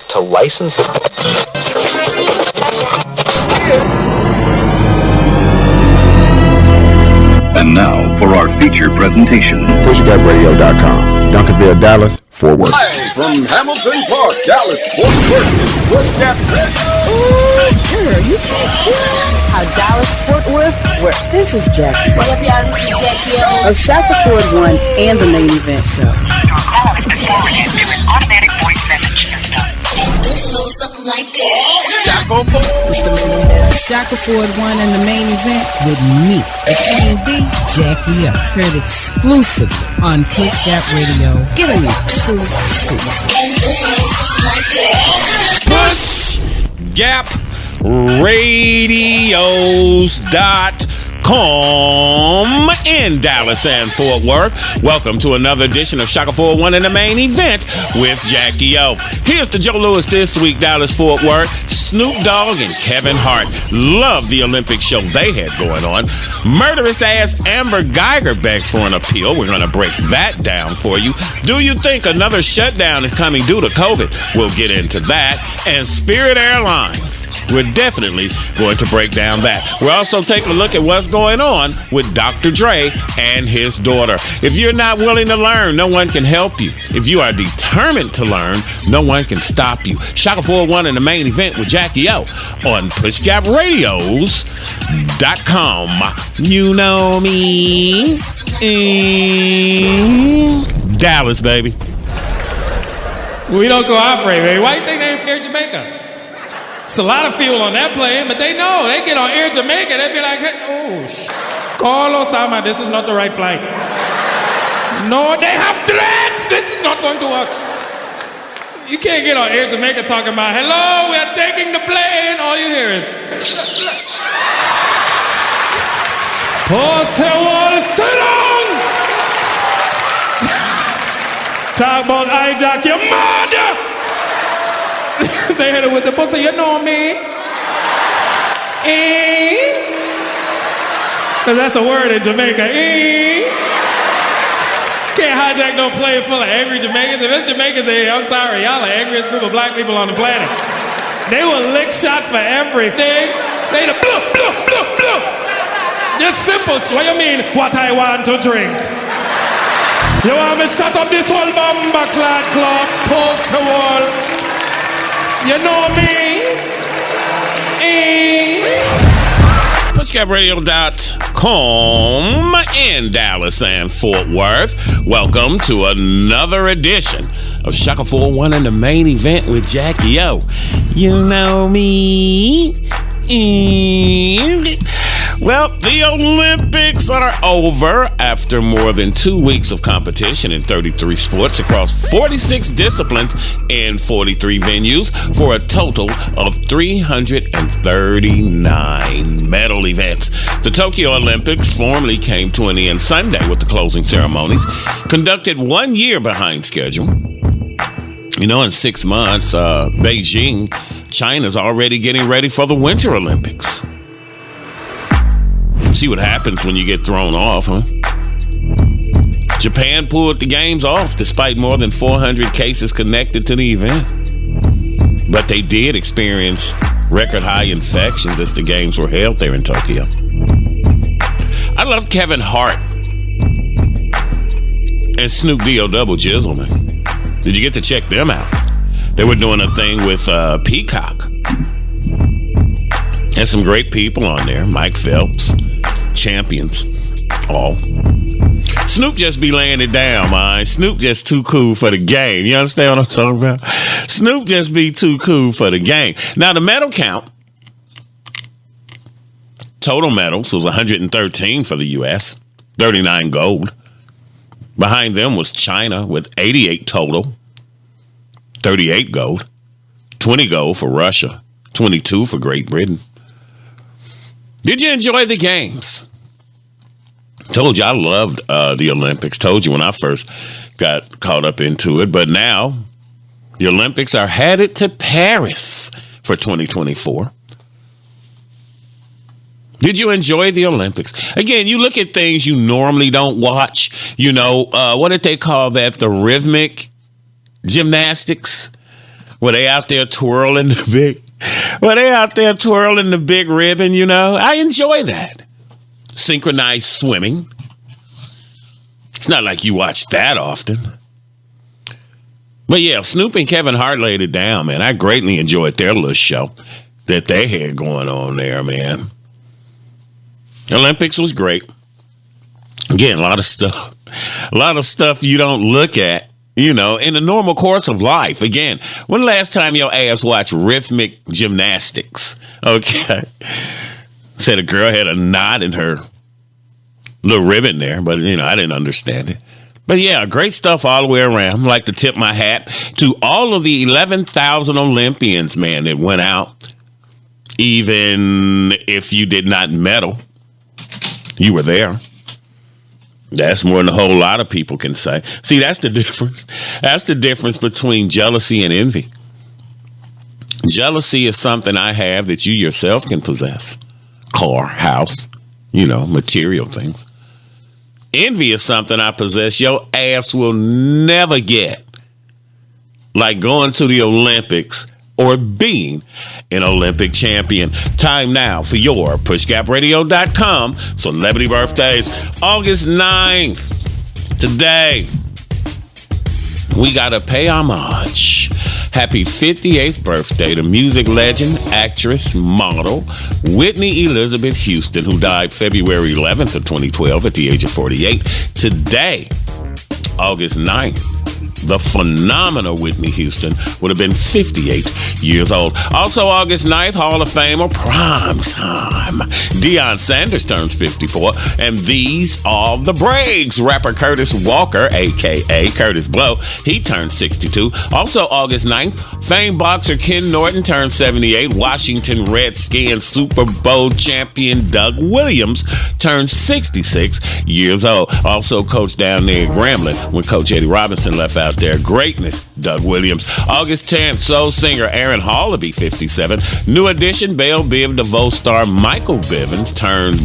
To license it. And now for our feature presentation. PushGapRadio.com. Duncanville, Dallas, Fort Worth. Live from Hamilton Park, Dallas, Fort Worth, PushGap Radio. Girl, you can't how Dallas, Fort Worth works. This is Jackie. What up, y'all? This is Jackie of Shaka Ford 1 and the main event show. Your call has been forwarded to an automatic voice message system. Something like that. Shaka Ford 1 and the main event with me, the Queen B, Jackie up. Heard exclusively on Push Gap Radio. Giving you true scoops. Push Gap Radios.com in Dallas and Fort Worth. Welcome to another edition of Shaka 401 and the main event with Jackie O. Here's the Joe Lewis this week, Dallas, Fort Worth. Snoop Dogg and Kevin Hart. Love the Olympic show they had going on. Murderous ass Amber Guyger begs for an appeal. We're going to break that down for you. Do you think another shutdown is coming due to COVID? We'll get into that. And Spirit Airlines. We're definitely going to break down that. We'll also take a look at what's going on with Dr. Dre and his daughter. If you're not willing to learn, no one can help you. If you are determined to learn, no one can stop you. Shaka 401 in the main event with Jackie O on PushGapRadios.com. You know me. Dallas, baby. We don't cooperate, baby. Why do you think they ain't Air Jamaica? It's a lot of fuel on that plane, but they know. They get on Air Jamaica, they be like, hey, call Osama, this is not the right flight. No, they have threats. This is not going to work. You can't get on Air Jamaica talking about, hello, we are taking the plane. All you hear is, sit down. Talk about hijack your mother. They hit it with the pussy, you know me. Cause that's a word in Jamaica. Can't hijack no plane full of angry Jamaicans. If it's Jamaicans here, I'm sorry, y'all are the angriest group of black people on the planet. They will lick shot for everything. They the bluff, bluff, bluff, bluff. Just simple. What you mean, what I want to drink? You want me shut up this whole bomber clad club, post the wall. You know me. PushGapRadio.com in Dallas and Fort Worth. Welcome to another edition of Shaka 401 and the main event with Jackie O. You know me. Well, the Olympics are over after more than 2 weeks of competition in 33 sports across 46 disciplines in 43 venues for a total of 339 medal events. The Tokyo Olympics formally came to an end Sunday with the closing ceremonies, conducted 1 year behind schedule. You know, in 6 months, Beijing, China's already getting ready for the Winter Olympics. See what happens when you get thrown off, huh? Japan pulled the games off despite more than 400 cases connected to the event. But they did experience record high infections as the games were held there in Tokyo. I love Kevin Hart and Snoop D.O. Double Jizzle, man. Did you get to check them out? They were doing a thing with Peacock. And some great people on there. Mike Phelps, champions, all. Snoop just be laying it down, man. Snoop just too cool for the game. You understand what I'm talking about? Snoop just be too cool for the game. Now, the medal count, total medals was 113 for the U.S., 39 gold. Behind them was China with 88 total, 38 gold, 20 gold for Russia, 22 for Great Britain. Did you enjoy the games? Told you I loved the Olympics. Told you when I first got caught up into it. But now the Olympics are headed to Paris for 2024. Did you enjoy the Olympics? Again, you look at things you normally don't watch. You know, what did they call that? The rhythmic gymnastics? Were they out there twirling the big ribbon, you know? I enjoy that. Synchronized swimming. It's not like you watch that often. But yeah, Snoop and Kevin Hart laid it down, man. I greatly enjoyed their little show that they had going on there, man. Olympics was great. Again, a lot of stuff you don't look at, you know, in the normal course of life. Again, when the last time your ass watched rhythmic gymnastics? Okay. Said a girl had a knot in her little ribbon there, but, you know, I didn't understand it. But yeah, great stuff all the way around. I'd like to tip my hat to all of the 11,000 Olympians, man, that went out. Even if you did not medal, you were there. That's more than a whole lot of people can say. See, that's the difference. That's the difference between jealousy and envy. Jealousy is something I have that you yourself can possess. Car, house, you know, material things. Envy is something I possess your ass will never get. Like going to the Olympics or being an Olympic champion. Time now for your pushgapradio.com celebrity birthdays. August 9th. Today, we got to pay homage. Happy 58th birthday to music legend, actress, model, Whitney Elizabeth Houston, who died February 11th of 2012 at the age of 48. Today, August 9th, the phenomenal Whitney Houston would have been 58 years old. Also, August 9th, Hall of Famer, prime time. Deion Sanders turns 54. And these are the breaks. Rapper Curtis Walker, a.k.a. Curtis Blow, he turns 62. Also, August 9th, famed boxer Ken Norton turns 78. Washington Redskins Super Bowl champion Doug Williams turns 66 years old. Also, coach down there at Grambling when Coach Eddie Robinson left out there. Greatness, Doug Williams. August 10th, soul singer Aaron Hall will be 57. New addition, Belle Biv DeVoe star Michael Bivins turns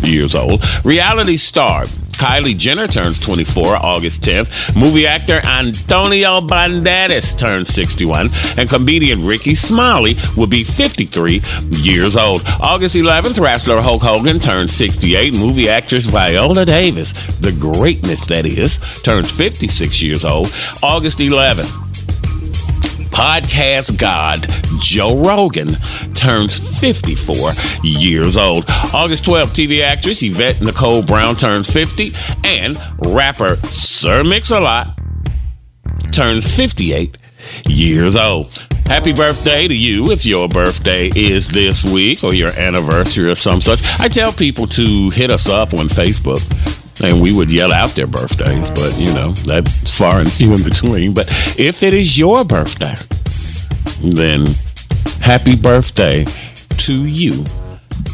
years old. Reality star Kylie Jenner turns 24 August 10th. Movie actor Antonio Banderas turns 61. And comedian Ricky Smiley will be 53 years old. August 11th, wrestler Hulk Hogan turns 68. Movie actress Viola Davis, the greatness that is, turns 56 years old. August 11th, podcast god Joe Rogan turns 54 years old. August 12th, TV actress Yvette Nicole Brown turns 50. And rapper Sir Mix-a-Lot turns 58 years old. Happy birthday to you if your birthday is this week or your anniversary or some such. I tell people to hit us up on Facebook. And we would yell out their birthdays, but, you know, that's far and few in between. But if it is your birthday, then happy birthday to you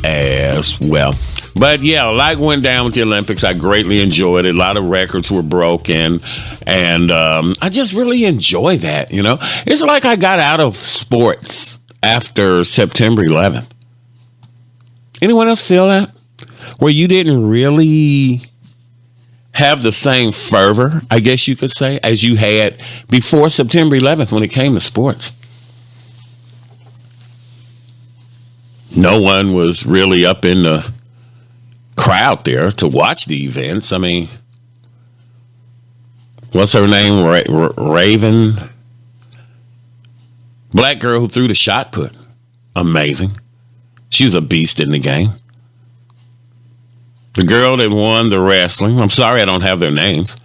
as well. But, yeah, a lot went down with the Olympics. I greatly enjoyed it. A lot of records were broken. And I just really enjoy that, you know. It's like I got out of sports after September 11th. Anyone else feel that? Where you didn't really have the same fervor, I guess you could say, as you had before September 11th when it came to sports. No one was really up in the crowd there to watch the events. I mean, what's her name? Raven? Black girl who threw the shot put. Amazing. She was a beast in the game. The girl that won the wrestling, I'm sorry I don't have their names.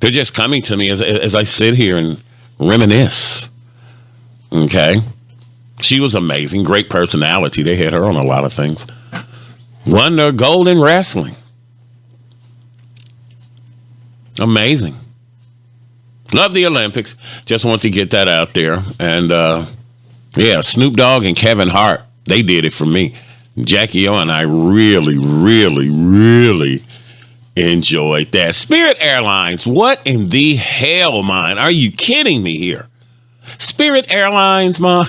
They're just coming to me as I sit here and reminisce. Okay? She was amazing. Great personality. They had her on a lot of things. Won their gold in wrestling. Amazing. Love the Olympics. Just want to get that out there. And, yeah, Snoop Dogg and Kevin Hart, they did it for me. Jackie O and I really, really, really enjoyed that. Spirit Airlines, what in the hell, man? Are you kidding me here? Spirit Airlines, man.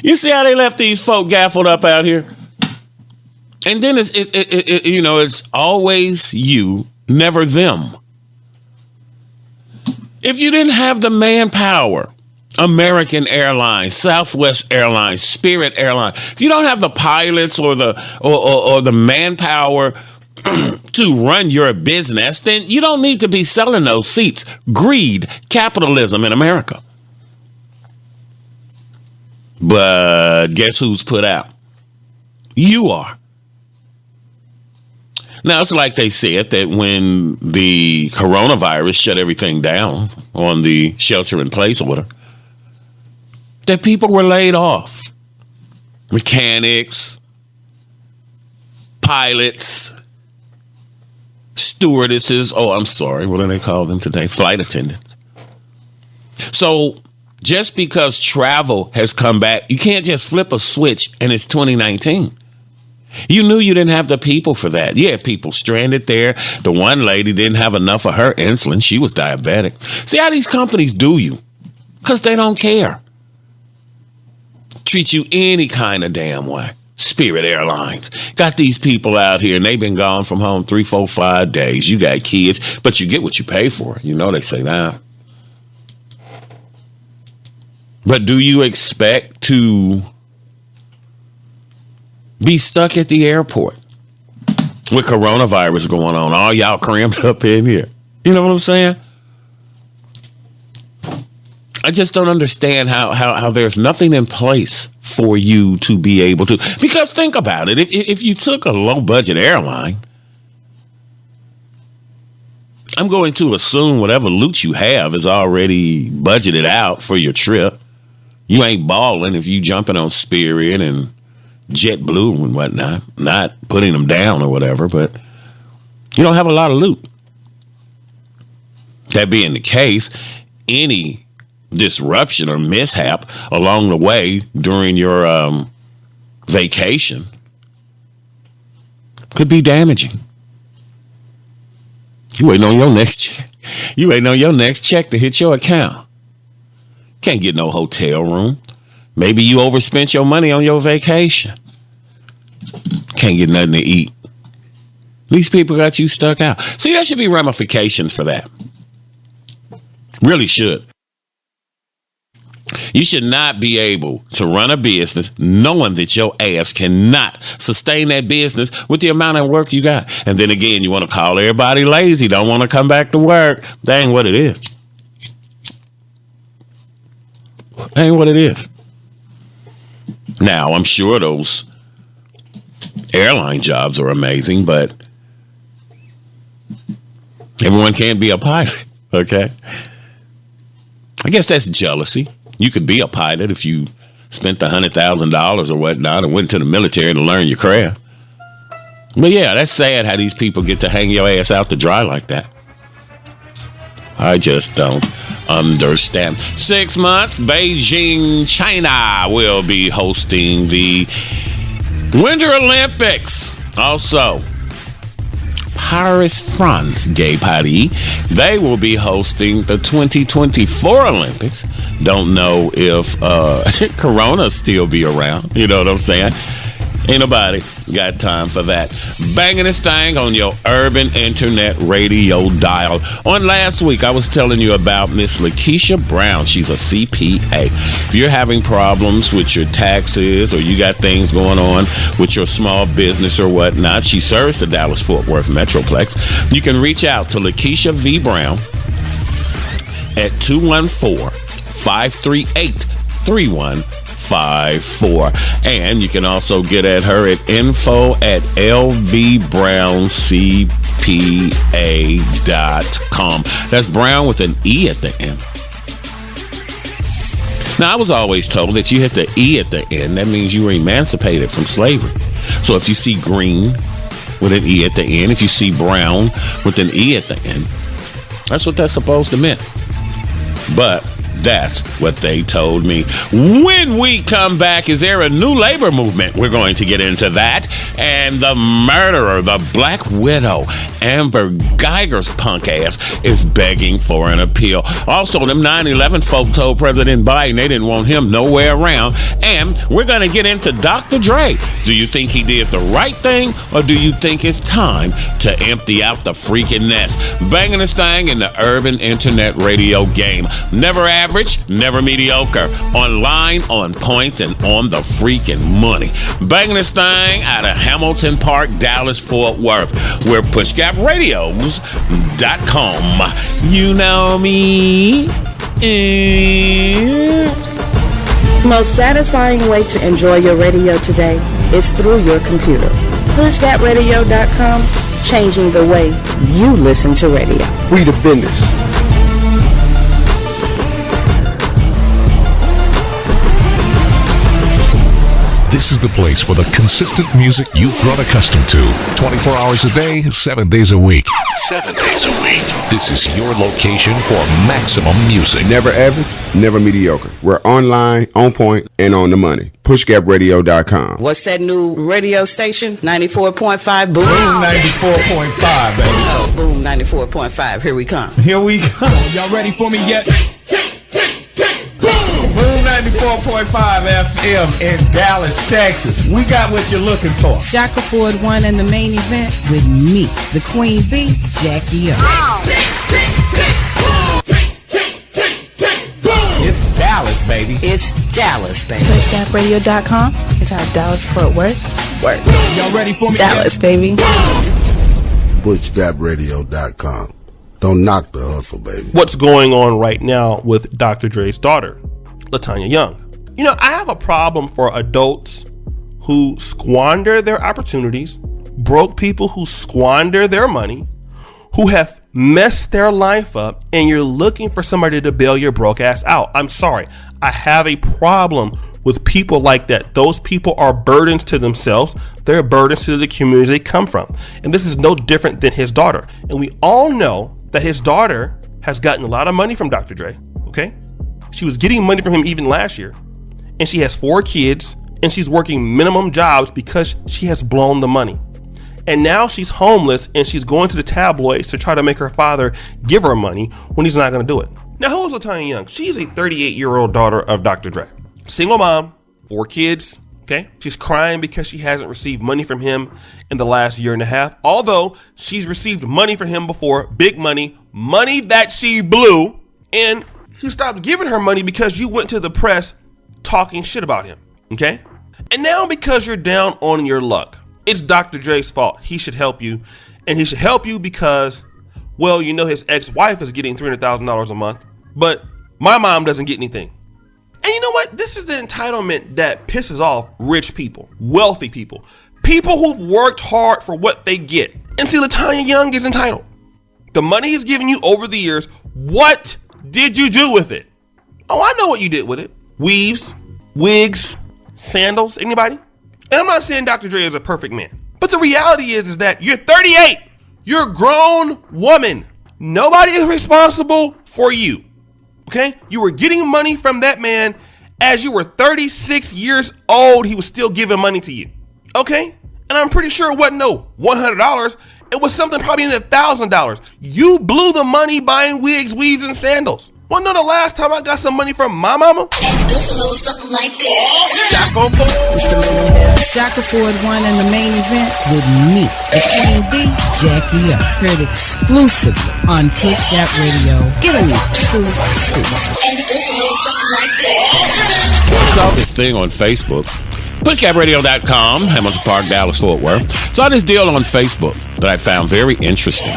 You see how they left these folk gaffled up out here? And then it's always you, never them. If you didn't have the manpower, American Airlines, Southwest Airlines, Spirit Airlines, if you don't have the pilots or the manpower to run your business, then you don't need to be selling those seats. Greed, capitalism in America. But guess who's put out? You are. Now, it's like they said that when the coronavirus shut everything down on the shelter-in-place order, that people were laid off. Mechanics, pilots, stewardesses. Oh, I'm sorry. What do they call them today? Flight attendants. So just because travel has come back, you can't just flip a switch and it's 2019. You knew you didn't have the people for that. You had people stranded there. The one lady didn't have enough of her insulin. She was diabetic. See how these companies do you? Because they don't care. Treat you any kind of damn way. Spirit Airlines got these people out here and they've been gone from home 3, 4, 5 days. You got kids, but you get what you pay for. You know they say that. But do you expect to be stuck at the airport with coronavirus going on? All y'all crammed up in here. You know what I'm saying? I just don't understand how there's nothing in place for you to be able to. Because think about it. If you took a low budget airline, I'm going to assume whatever loot you have is already budgeted out for your trip. You ain't balling if you jumping on Spirit and JetBlue and whatnot. Not putting them down or whatever, but you don't have a lot of loot. That being the case, any disruption or mishap along the way during your vacation could be damaging. You waiting on your next check. You waiting on your next check to hit your account. Can't get no hotel room. Maybe you overspent your money on your vacation. Can't get nothing to eat. These people got you stuck out. See, there should be ramifications for that. Really should. You should not be able to run a business knowing that your ass cannot sustain that business with the amount of work you got. And then again, you want to call everybody lazy, don't want to come back to work. That ain't what it is. That ain't what it is. Now, I'm sure those airline jobs are amazing, but everyone can't be a pilot, okay? I guess that's jealousy. You could be a pilot if you spent $100,000 or whatnot and went to the military to learn your craft. But yeah, that's sad how these people get to hang your ass out to dry like that. I just don't understand. 6 months, Beijing, China will be hosting the Winter Olympics. Also, Paris, France, Gay Paris, they will be hosting the 2024 Olympics. Don't know if Corona still be around. You know what I'm saying? Ain't nobody got time for that. Banging this thing on your urban internet radio dial. On last week, I was telling you about Miss Lakeisha Brown. She's a CPA. If you're having problems with your taxes or you got things going on with your small business or whatnot, she serves the Dallas-Fort Worth Metroplex. You can reach out to Lakeisha V. Brown at 214-538-3154. And you can also get at her at info@lvbrowncpa.com. That's Brown with an E at the end. Now, I was always told that you hit the E at the end. That means you were emancipated from slavery. So if you see green with an E at the end, if you see brown with an E at the end, that's what that's supposed to mean. But That's what they told me. When we come back, is there a new labor movement? We're going to get into that. And the murderer, the Black Widow, Amber Guyger's punk ass, is begging for an appeal. Also, them 9/11 folk told President Biden they didn't want him nowhere around. And we're going to get into Dr. Dre. Do you think he did the right thing, or do you think it's time to empty out the freaking nest? Banging this thing in the urban internet radio game. Never average, never mediocre. Online, on point, and on the freaking money. Banging this thing out of Hamilton Park, Dallas, Fort Worth. We're pushgapradios.com. You know me. Most satisfying way to enjoy your radio today is through your computer. PushGapRadio.com, changing the way you listen to radio. We the business. This is the place for the consistent music you've grown accustomed to. 24 hours a day, 7 days a week. 7 days a week. This is your location for maximum music. Never average, never mediocre. We're online, on point, and on the money. PushGapRadio.com. What's that new radio station? 94.5 Boom. Boom 94.5, baby. Oh, Boom 94.5. Here we come. Here we come. Y'all ready for me yet? Boom 94.5 FM in Dallas, Texas. We got what you're looking for. Shaka Ford won in the main event with me, the Queen Bee, Jackie O. It's Dallas, baby. It's Dallas, baby. PushGapRadio.com is how Dallas Fort Worth works. Y'all ready for me Dallas, yet? baby. PushGapRadio.com. Don't knock the hustle, baby. What's going on right now with Dr. Dre's daughter, LaTanya Young? You know, I have a problem for adults who squander their opportunities, broke people who squander their money, who have messed their life up, and you're looking for somebody to bail your broke ass out. I'm sorry. I have a problem with people like that. Those people are burdens to themselves. They're burdens to the communities they come from. And this is no different than his daughter. And we all know that his daughter has gotten a lot of money from Dr. Dre, okay? She was getting money from him even last year. And she has 4 kids, and she's working minimum jobs because she has blown the money. And now she's homeless, and she's going to the tabloids to try to make her father give her money when he's not going to do it. Now, who is LaTanya Young? She's a 38-year-old daughter of Dr. Dre. Single mom, 4 kids, okay? She's crying because she hasn't received money from him in the last year and a half, although she's received money from him before, big money, money that she blew, and he stopped giving her money because you went to the press talking shit about him, okay? And now because you're down on your luck, it's Dr. Dre's fault. He should help you, and he should help you because, well, you know his ex-wife is getting $300,000 a month, but my mom doesn't get anything. And you know what? This is the entitlement that pisses off rich people, wealthy people, people who've worked hard for what they get. And see, LaTanya Young is entitled. The money he's given you over the years, what did you do with it? Oh, I know what you did with it. Weaves, wigs, sandals, anybody? And I'm not saying Dr. Dre is a perfect man, but the reality is that you're 38. You're a grown woman. Nobody is responsible for you. Okay? You were getting money from that man as you were 36 years old. He was still giving money to you. Okay? And I'm pretty sure it wasn't no $100. It was something probably in $1,000. You blew the money buying wigs, weaves, and sandals. Wanna know the last time I got some money from my mama? And goes a little something like this. Shaka Ford. Shaka Ford won in the main event with me, the Queen Bee, Jackie O. Heard exclusively on Push Gap Radio. Giving you true scoops. And it goes a little something like this. Saw this thing on Facebook. PushGapRadio.com, Hamilton Park, Dallas, Fort Worth. Saw this deal on Facebook that I found very interesting.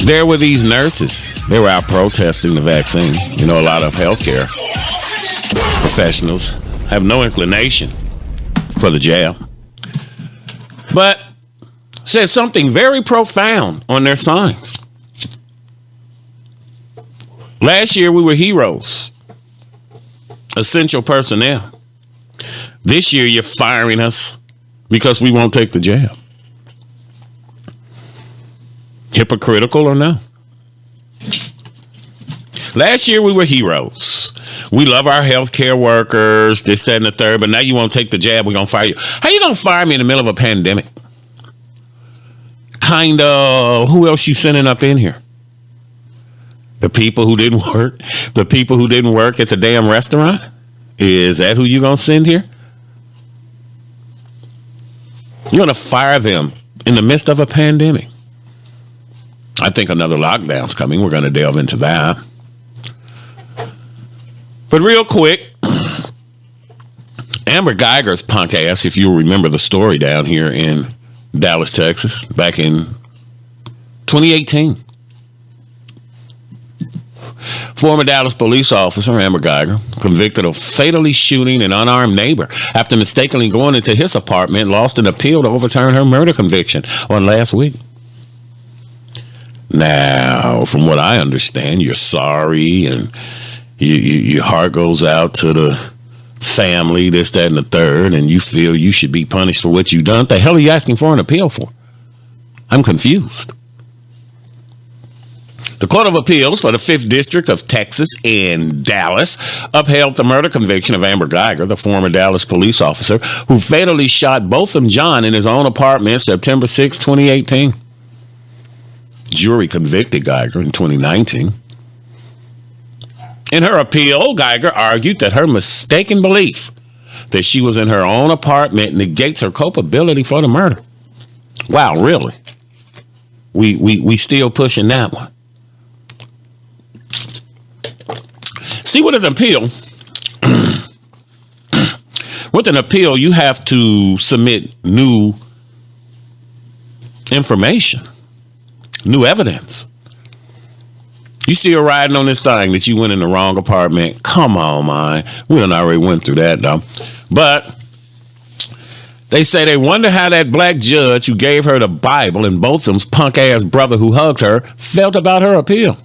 There were these nurses. They were out protesting the vaccine. You know, a lot of healthcare professionals have no inclination for the jab, but said something very profound on their signs. Last year, we were heroes, essential personnel. This year, you're firing us because we won't take the jab. Hypocritical or no? Last year we were heroes. We love our healthcare workers, this, that, and the third, but now you won't take the jab, we're going to fire you. How you going to fire me in the middle of a pandemic? Kind of, who else you sending up in here? The people who didn't work? The people who didn't work at the damn restaurant? Is that who you going to send here? You're going to fire them in the midst of a pandemic. I think another lockdown's coming. We're going to delve into that. But real quick, Amber Guyger's punk ass, if you remember the story down here in Dallas, Texas, back in 2018. Former Dallas police officer Amber Guyger, convicted of fatally shooting an unarmed neighbor after mistakenly going into his apartment, lost an appeal to overturn her murder conviction on last week. Now, from what I understand, you're sorry and your heart goes out to the family, this, that, and the third, and you feel you should be punished for what you've done. What the hell are you asking for an appeal for? I'm confused. The Court of Appeals for the 5th District of Texas in Dallas upheld the murder conviction of Amber Guyger, the former Dallas police officer who fatally shot Botham John in his own apartment September 6, 2018. Jury convicted Guyger in 2019. In her appeal, Guyger argued that her mistaken belief that she was in her own apartment negates her culpability for the murder. Wow, really? We still pushing that one. See, with an appeal, you have to submit new information, new evidence. You still riding on this thing that you went in the wrong apartment? Come on, man. We done already went through that, though. But they say they wonder how that black judge who gave her the Bible and Botham's punk-ass brother who hugged her felt about her appeal.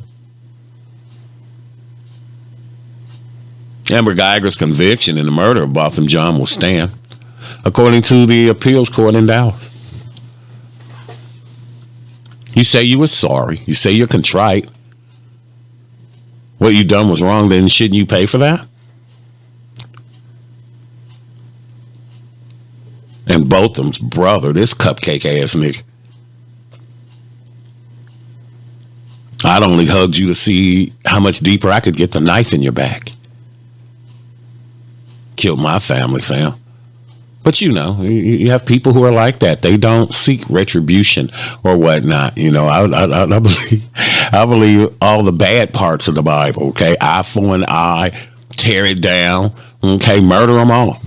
Amber Guyger's conviction in the murder of Botham John will stand, according to the appeals court in Dallas. You say you were sorry. You say you're contrite. What you done was wrong, then shouldn't you pay for that? And Botham's brother, this cupcake ass nigga, I'd only hugged you to see how much deeper I could get the knife in your back. Killed my family, fam. But you know, you have people who are like that. They don't seek retribution or whatnot. You know, I believe all the bad parts of the Bible. Okay, eye for an eye, tear it down. Okay, murder them all.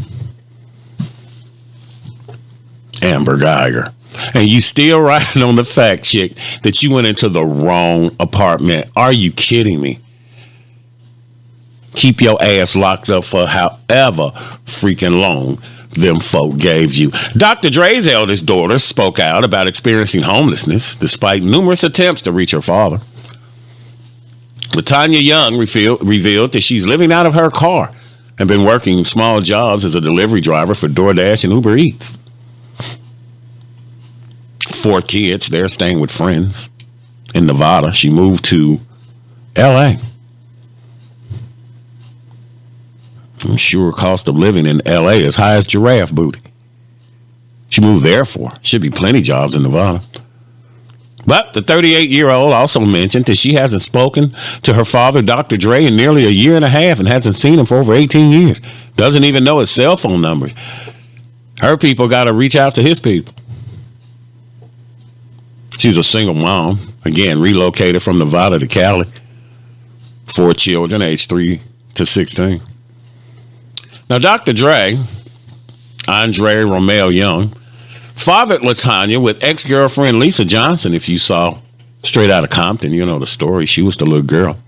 Amber Guyger. And you still riding on the fact, chick, that you went into the wrong apartment. Are you kidding me? Keep your ass locked up for however freaking long them folk gave you. Dr. Dre's eldest daughter spoke out about experiencing homelessness despite numerous attempts to reach her father. LaTanya Young revealed that she's living out of her car and been working small jobs as a delivery driver for DoorDash and Uber Eats. 4 kids, they're staying with friends in Nevada. She moved to L.A. I'm sure cost of living in L.A. is high as giraffe booty. She moved there for. Should be plenty jobs in Nevada. But the 38-year-old also mentioned that she hasn't spoken to her father, Dr. Dre, in nearly a year and a half and hasn't seen him for over 18 years. Doesn't even know his cell phone number. Her people got to reach out to his people. She's a single mom. Again, relocated from Nevada to Cali. 4 children, aged 3 to 16. Now, Dr. Dre, Andre Romeo Young, fathered LaTanya with ex-girlfriend Lisa Johnson. If you saw Straight Outta Compton, you know the story. She was the little girl.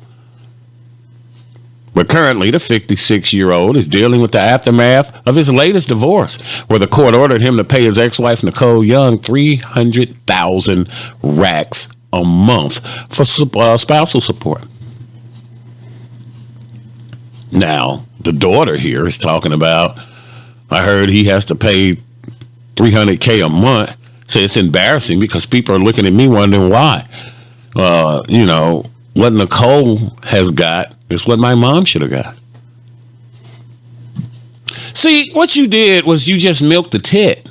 But currently, the 56-year-old is dealing with the aftermath of his latest divorce, where the court ordered him to pay his ex-wife, Nicole Young, 300,000 racks a month for spousal support. Now, the daughter here is talking about, I heard he has to pay $300K a month. So it's embarrassing because people are looking at me wondering why. what Nicole has got is what my mom should have got. See, what you did was you just milked the tit.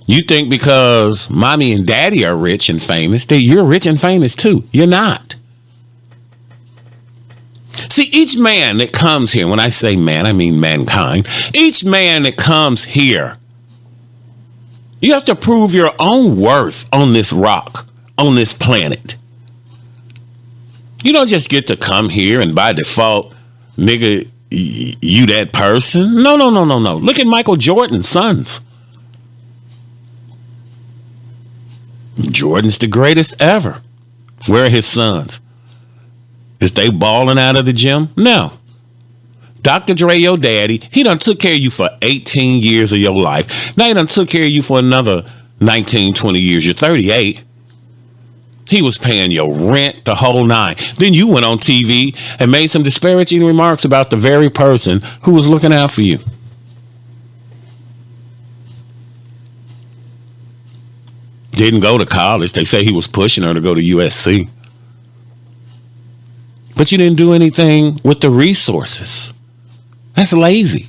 You think because mommy and daddy are rich and famous, that you're rich and famous too. You're not. See, each man that comes here, when I say man, I mean mankind. Each man that comes here, you have to prove your own worth on this rock, on this planet. You don't just get to come here and by default, nigga, you that person. No. Look at Michael Jordan's sons. Jordan's the greatest ever. Where are his sons? Is they balling out of the gym? No. Dr. Dre, your daddy, he done took care of you for 18 years of your life. Now he done took care of you for another 19, 20 years. You're 38. He was paying your rent, the whole nine. Then you went on TV and made some disparaging remarks about the very person who was looking out for you. Didn't go to college. They say he was pushing her to go to USC. But you didn't do anything with the resources. That's lazy.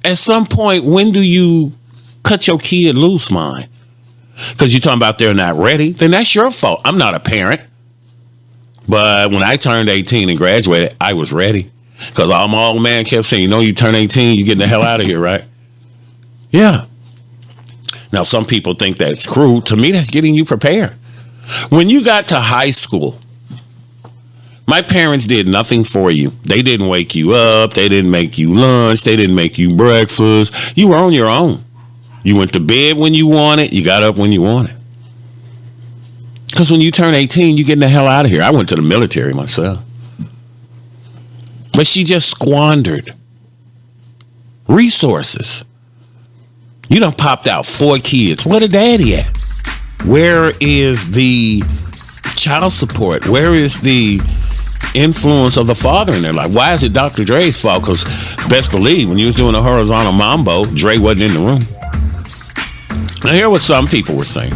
At some point, when do you cut your kid loose, man? Because you're talking about they're not ready. Then that's your fault. I'm not a parent. But when I turned 18 and graduated, I was ready. Because all my old man kept saying, you turn 18, you're getting the hell out of here, right? Yeah. Now, some people think that's cruel. To me, that's getting you prepared. When you got to high school, my parents did nothing for you. They didn't wake you up. They didn't make you lunch. They didn't make you breakfast. You were on your own. You went to bed when you wanted. You got up when you wanted. Because when you turn 18, you're getting the hell out of here. I went to the military myself. But she just squandered resources. You done popped out 4 kids. Where the daddy at? Where is the child support? Where is the influence of the father in their life? Why is it Dr. Dre's fault? Because best believe when you was doing a horizontal mambo, Dre wasn't in the room. Now hear what some people were saying.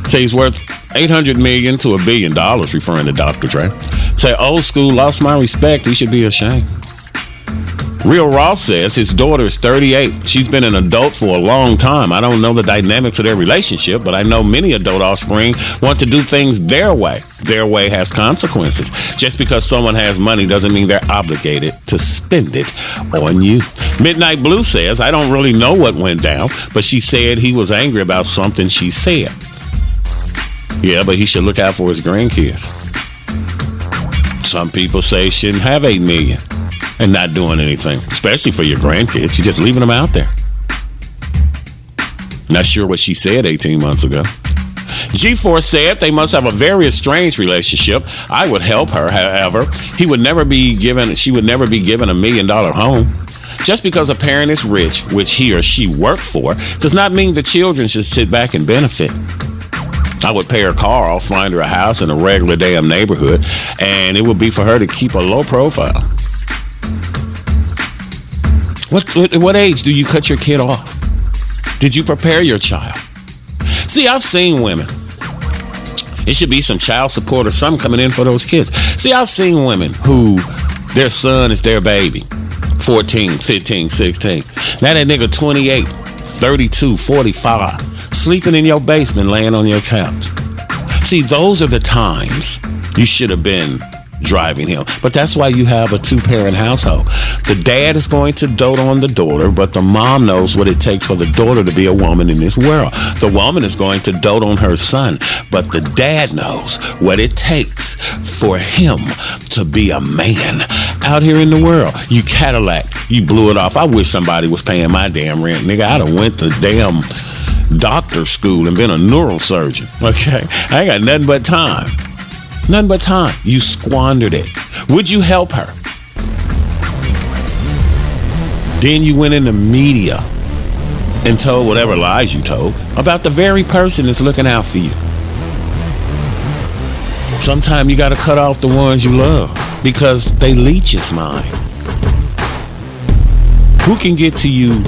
Say he's worth $800 million to $1 billion, referring to Dr. Dre. Say old school lost my respect. He should be ashamed. Real Raw says his daughter is 38. She's been an adult for a long time. I don't know the dynamics of their relationship, but I know many adult offspring want to do things their way. Their way has consequences. Just because someone has money doesn't mean they're obligated to spend it on you. Midnight Blue says, I don't really know what went down, but she said he was angry about something she said. Yeah, but he should look out for his grandkids. Some people say he shouldn't have $8 million. And not doing anything, especially for your grandkids. You're just leaving them out there. Not sure what she said 18 months ago. G4 said they must have a very strange relationship. I would help her, however. She would never be given a $1 million home. Just because a parent is rich, which he or she worked for, does not mean the children should sit back and benefit. I would pay her car off, find her a house in a regular damn neighborhood, and it would be for her to keep a low profile. What age do you cut your kid off? Did you prepare your child? See, I've seen women. It should be some child support or something coming in for those kids. See, I've seen women who their son is their baby. 14, 15, 16. Now that nigga 28, 32, 45, sleeping in your basement, laying on your couch. See, those are the times you should have been driving him. But that's why you have a 2-parent household. The dad is going to dote on the daughter, but the mom knows what it takes for the daughter to be a woman in this world. The woman is going to dote on her son, but the dad knows what it takes for him to be a man out here in the world. You Cadillac, you blew it off. I wish somebody was paying my damn rent. Nigga, I'd have went to damn doctor school and been a neurosurgeon. Okay? I ain't got nothing but time. Nothing but time. You squandered it. Would you help her? Then you went in the media and told whatever lies you told about the very person that's looking out for you. Sometimes you got to cut off the ones you love because they leeches mind. Who can get to you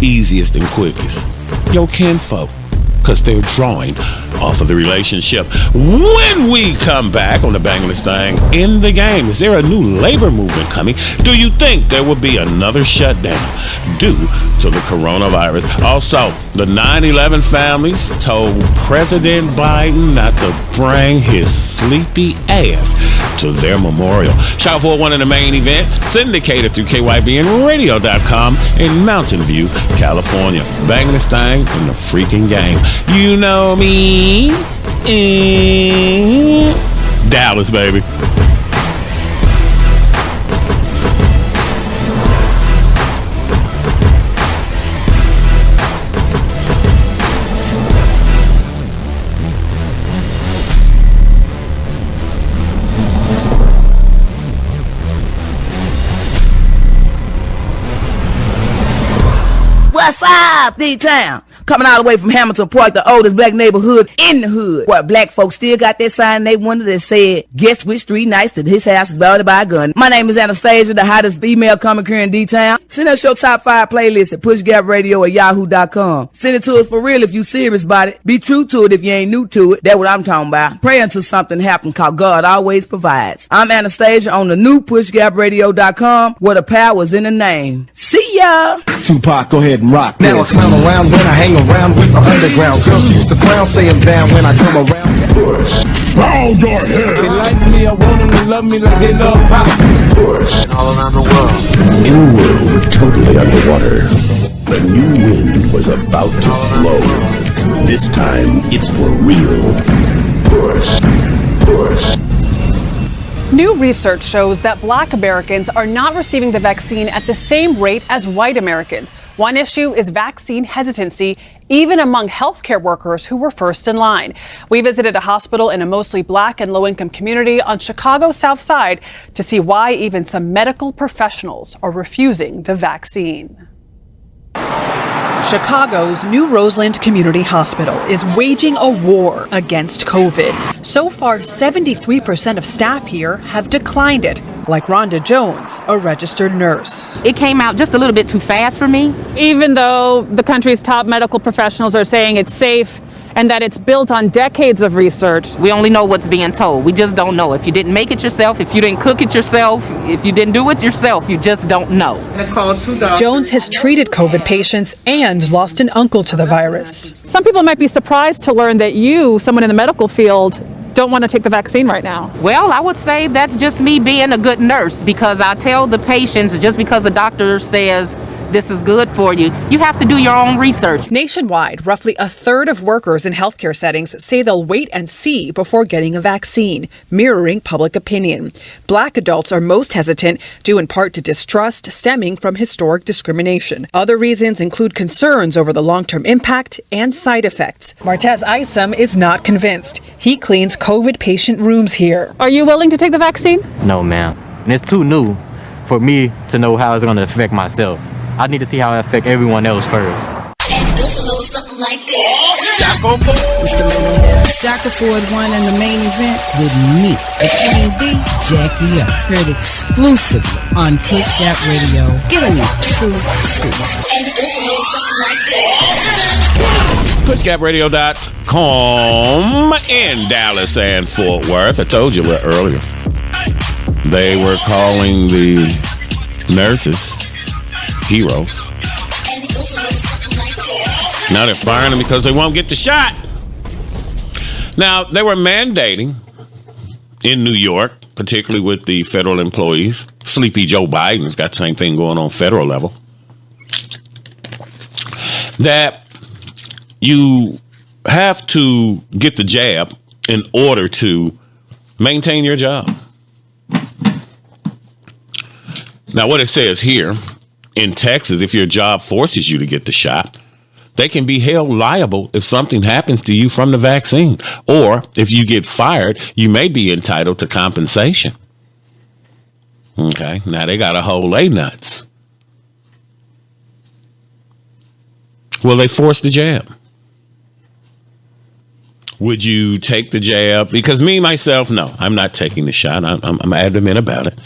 easiest and quickest? Your kinfolk, because they're drawing off of the relationship. When we come back on the Banging This Thing in the game, is there a new labor movement coming? Do you think there will be another shutdown due to the coronavirus? Also, the 9/11 families told President Biden not to bring his sleepy ass to their memorial. Shout 401 in the main event, syndicated through KYBNradio.com in Mountain View, California. Banging This Thing in the freaking game. You know me. Dallas, baby. What's up, D-Town? Coming all the way from Hamilton Park, the oldest black neighborhood in the hood, where black folks still got that sign in they window that said, guess which street nice that his house is bounded by a gun. My name is Anastasia, the hottest female comic here in D-Town. Send us your top 5 playlist at pushgapradio@yahoo.com. Send it to us for real if you serious about it. Be true to it if you ain't new to it. That's what I'm talking about. Pray until something happens, cause God always provides. I'm Anastasia on the new pushgapradio.com, where the power's in the name. See ya! Tupac, go ahead and rock this. Now I clown around when I hang around with the underground. Girls used to frown, say I'm down when I come around. Push, bow your head. They like me, I want them to love me like they love pop. Push, all around the world. In a world totally underwater, the new wind was about to blow. This time, it's for real. Push, push. New research shows that Black Americans are not receiving the vaccine at the same rate as white Americans. One issue is vaccine hesitancy, even among healthcare workers who were first in line. We visited a hospital in a mostly Black and low-income community on Chicago's South Side to see why even some medical professionals are refusing the vaccine. Chicago's New Roseland Community Hospital is waging a war against COVID. So far, 73% of staff here have declined it, like Rhonda Jones, a registered nurse. It came out just a little bit too fast for me. Even though the country's top medical professionals are saying it's safe and that it's built on decades of research. We only know what's being told. We just don't know. If you didn't make it yourself, if you didn't cook it yourself, if you didn't do it yourself, you just don't know. Jones has treated COVID patients and lost an uncle to the virus. Some people might be surprised to learn that you, someone in the medical field, don't want to take the vaccine right now. Well, I would say that's just me being a good nurse, because I tell the patients just because the doctor says this is good for you, you have to do your own research. Nationwide, roughly a third of workers in healthcare settings say they'll wait and see before getting a vaccine, mirroring public opinion. Black adults are most hesitant, due in part to distrust stemming from historic discrimination. Other reasons include concerns over the long-term impact and side effects. Martez Isom is not convinced. He cleans COVID patient rooms here. Are you willing to take the vaccine? No, ma'am. And it's too new for me to know how it's going to affect myself. I need to see how it affects everyone else first. And goes a little something like this. Shaka Ford won in the main event with me, Queen D, Jackie up. Heard exclusively on Push Gap Radio. Giving you true scoops. And it goes a little something like this. PushGapRadio.com in Dallas and Fort Worth. I told you earlier. They were calling the nurses heroes. Now they're firing them because they won't get the shot. Now, they were mandating in New York, particularly with the federal employees. Sleepy Joe Biden's got the same thing going on federal level. That you have to get the jab in order to maintain your job. Now, what it says here, in Texas, if your job forces you to get the shot, they can be held liable if something happens to you from the vaccine. Or if you get fired, you may be entitled to compensation. Okay, now they got a whole nuts. Will they force the jab? Would you take the jab? Because me, myself, no, I'm not taking the shot. I'm adamant about it.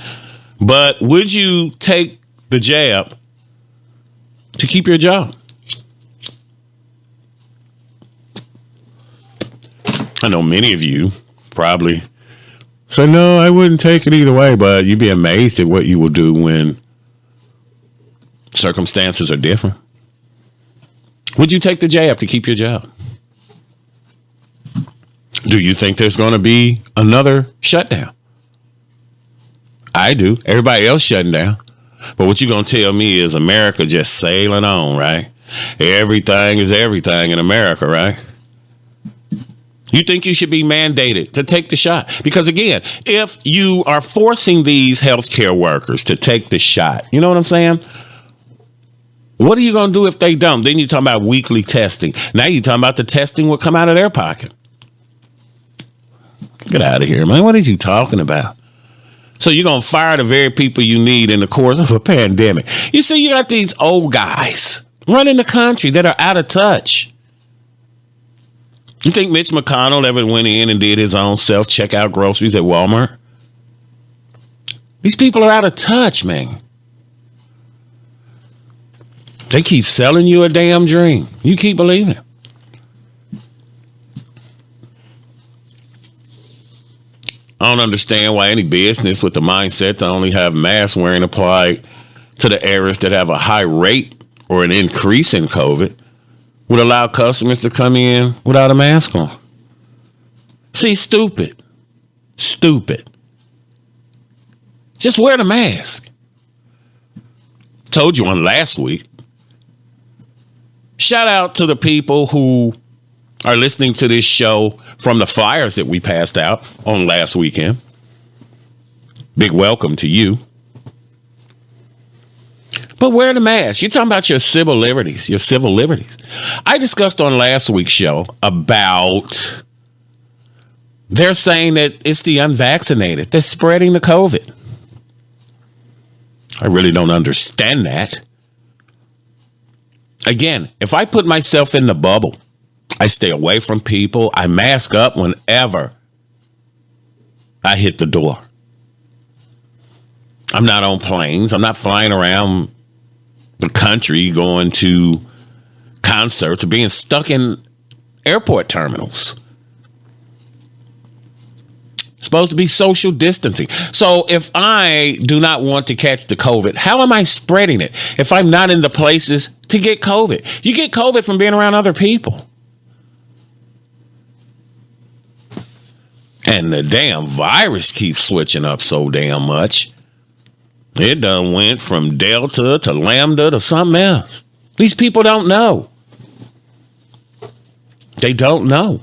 But would you take the jab to keep your job? I know many of you probably say, no, I wouldn't take it either way, but you'd be amazed at what you will do when circumstances are different. Would you take the jab to keep your job? Do you think there's going to be another shutdown? I do. Everybody else shutting down. But what you going to tell me is America just sailing on, right? Everything is everything in America, right? You think you should be mandated to take the shot? Because again, if you are forcing these healthcare workers to take the shot, you know what I'm saying? What are you going to do if they don't? Then you're talking about weekly testing. Now you're talking about the testing will come out of their pocket. Get out of here, man. What are you talking about? So you're going to fire the very people you need in the course of a pandemic. You see, you got these old guys running the country that are out of touch. You think Mitch McConnell ever went in and did his own self-checkout groceries at Walmart? These people are out of touch, man. They keep selling you a damn dream. You keep believing it. I don't understand why any business with the mindset to only have mask wearing applied to the areas that have a high rate or an increase in COVID would allow customers to come in without a mask on. See, stupid. Just wear the mask. Told you on last week. Shout out to the people who are listening to this show from the fires that we passed out on last weekend. Big welcome to you. But wear the mask. You're talking about your civil liberties. I discussed on last week's show about they're saying that it's the unvaccinated that's spreading the COVID. I really don't understand that. Again, if I put myself in the bubble, I stay away from people, I mask up whenever I hit the door. I'm not on planes. I'm not flying around the country going to concerts or being stuck in airport terminals. It's supposed to be social distancing. So if I do not want to catch the COVID, how am I spreading it if I'm not in the places to get COVID? You get COVID from being around other people. And the damn virus keeps switching up so damn much. It done went from Delta to Lambda to something else. These people don't know. They don't know.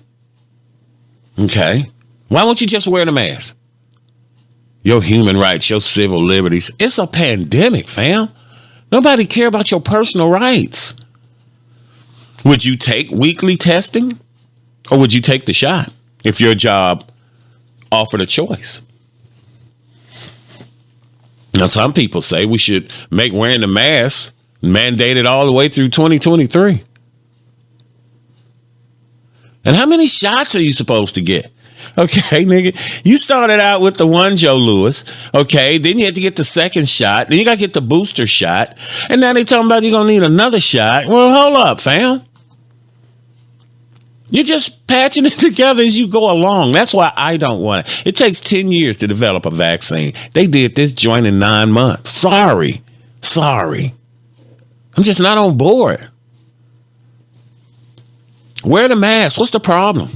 Okay. Why won't you just wear the mask? Your human rights, your civil liberties. It's a pandemic, fam. Nobody care about your personal rights. Would you take weekly testing? Or would you take the shot if your job offered a choice? Now, some people say we should make wearing the mask mandated all the way through 2023. And how many shots are you supposed to get? Okay, nigga, you started out with the one Joe Louis. Okay, then you had to get the second shot. Then you got to get the booster shot. And now they talking about you're going to need another shot. Well, hold up, fam. You're just patching it together as you go along. That's why I don't want it. It takes 10 years to develop a vaccine. They did this joint in 9 months. Sorry. I'm just not on board. Wear the mask. What's the problem?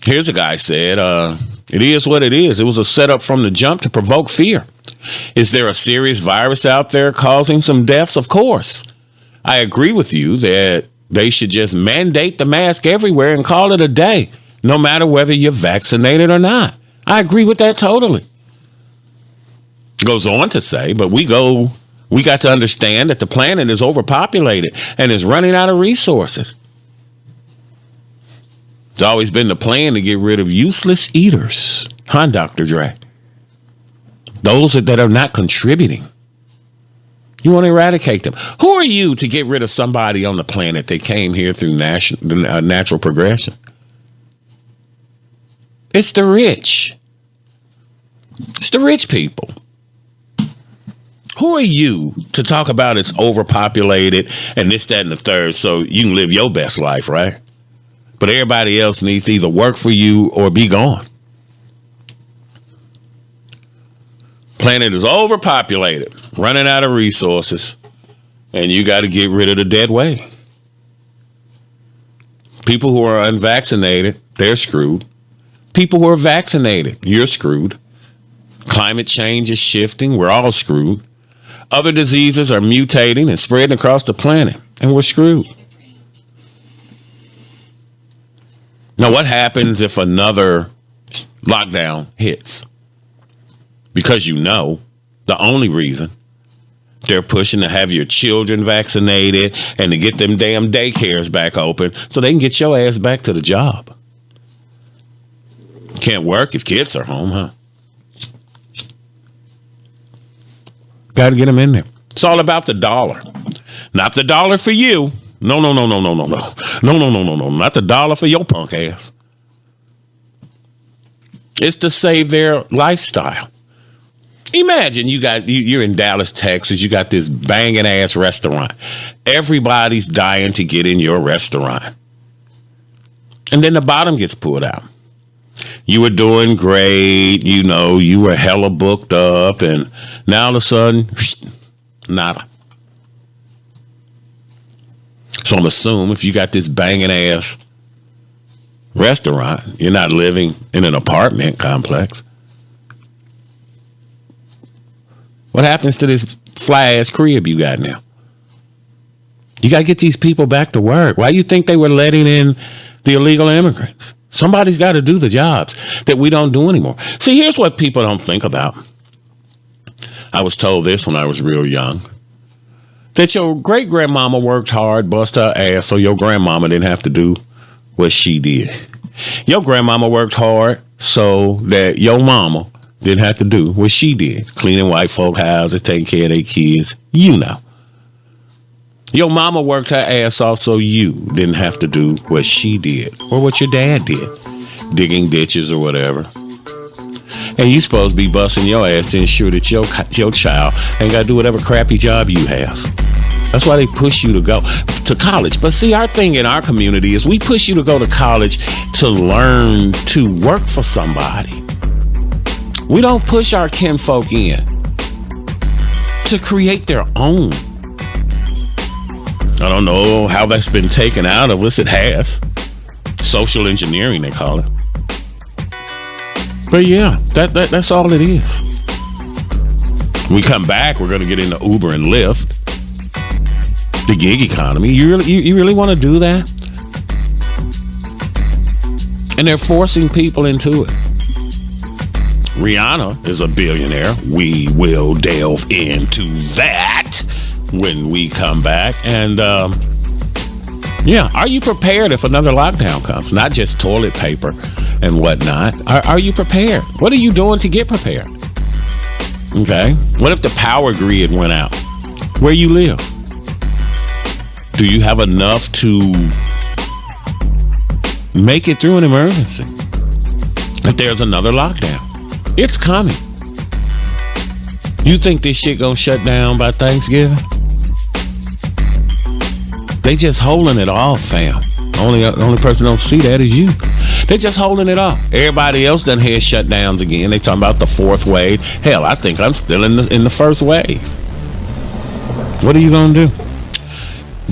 Here's a guy said, it is what it is. It was a setup from the jump to provoke fear. Is there a serious virus out there causing some deaths? Of course. I agree with you that they should just mandate the mask everywhere and call it a day, no matter whether you're vaccinated or not. I agree with that totally. Goes on to say, but we got to understand that the planet is overpopulated and is running out of resources. It's always been the plan to get rid of useless eaters. Huh, Dr. Dre? Those that are not contributing. You want to eradicate them. Who are you to get rid of somebody on the planet that came here through natural progression? It's the rich. It's the rich people. Who are you to talk about it's overpopulated and this, that, and the third so you can live your best life, right? But everybody else needs to either work for you or be gone. Planet is overpopulated, running out of resources, and you got to get rid of the dead weight. People who are unvaccinated, they're screwed. People who are vaccinated, you're screwed. Climate change is shifting, we're all screwed. Other diseases are mutating and spreading across the planet, and we're screwed. Now, what happens if another lockdown hits? Because you know, the only reason they're pushing to have your children vaccinated and to get them damn daycares back open so they can get your ass back to the job. Can't work if kids are home, huh? Got to get them in there. It's all about the dollar. Not the dollar for you. No. No. Not the dollar for your punk ass. It's to save their lifestyle. Imagine you're in Dallas, Texas. You got this banging ass restaurant. Everybody's dying to get in your restaurant. And then the bottom gets pulled out. You were doing great, you were hella booked up, and now all of a sudden, nada. So I'm assuming if you got this banging ass restaurant, you're not living in an apartment complex. What happens to this fly ass crib you got now? You got to get these people back to work. Why do you think they were letting in the illegal immigrants? Somebody's got to do the jobs that we don't do anymore. See, here's what people don't think about. I was told this when I was real young. That your great-grandmama worked hard, bust her ass, so your grandmama didn't have to do what she did. Your grandmama worked hard so that your mama didn't have to do what she did. Cleaning white folk houses, taking care of their kids. You know. Your mama worked her ass off so you didn't have to do what she did or what your dad did, digging ditches or whatever. And you supposed to be busting your ass to ensure that your child ain't got to do whatever crappy job you have. That's why they push you to go to college. But see, our thing in our community is we push you to go to college to learn to work for somebody. We don't push our kinfolk in to create their own. I don't know how that's been taken out of us. It has. Social engineering, they call it. But yeah, that's all it is. When we come back, we're going to get into Uber and Lyft. The gig economy. You really want to do that? And they're forcing people into it. Rihanna is a billionaire. We will delve into that when we come back. And yeah, are you prepared if another lockdown comes? Not just toilet paper and whatnot. Are you prepared? What are you doing to get prepared? Okay. What if the power grid went out where you live? Do you have enough to make it through an emergency? If there's another lockdown, it's coming. You think this shit gonna shut down by Thanksgiving? They just holding it off, fam. Only person don't see that is you. They're just holding it off. Everybody else done had shutdowns again. They talking about the fourth wave. Hell, I think I'm still in the first wave. What are you gonna do?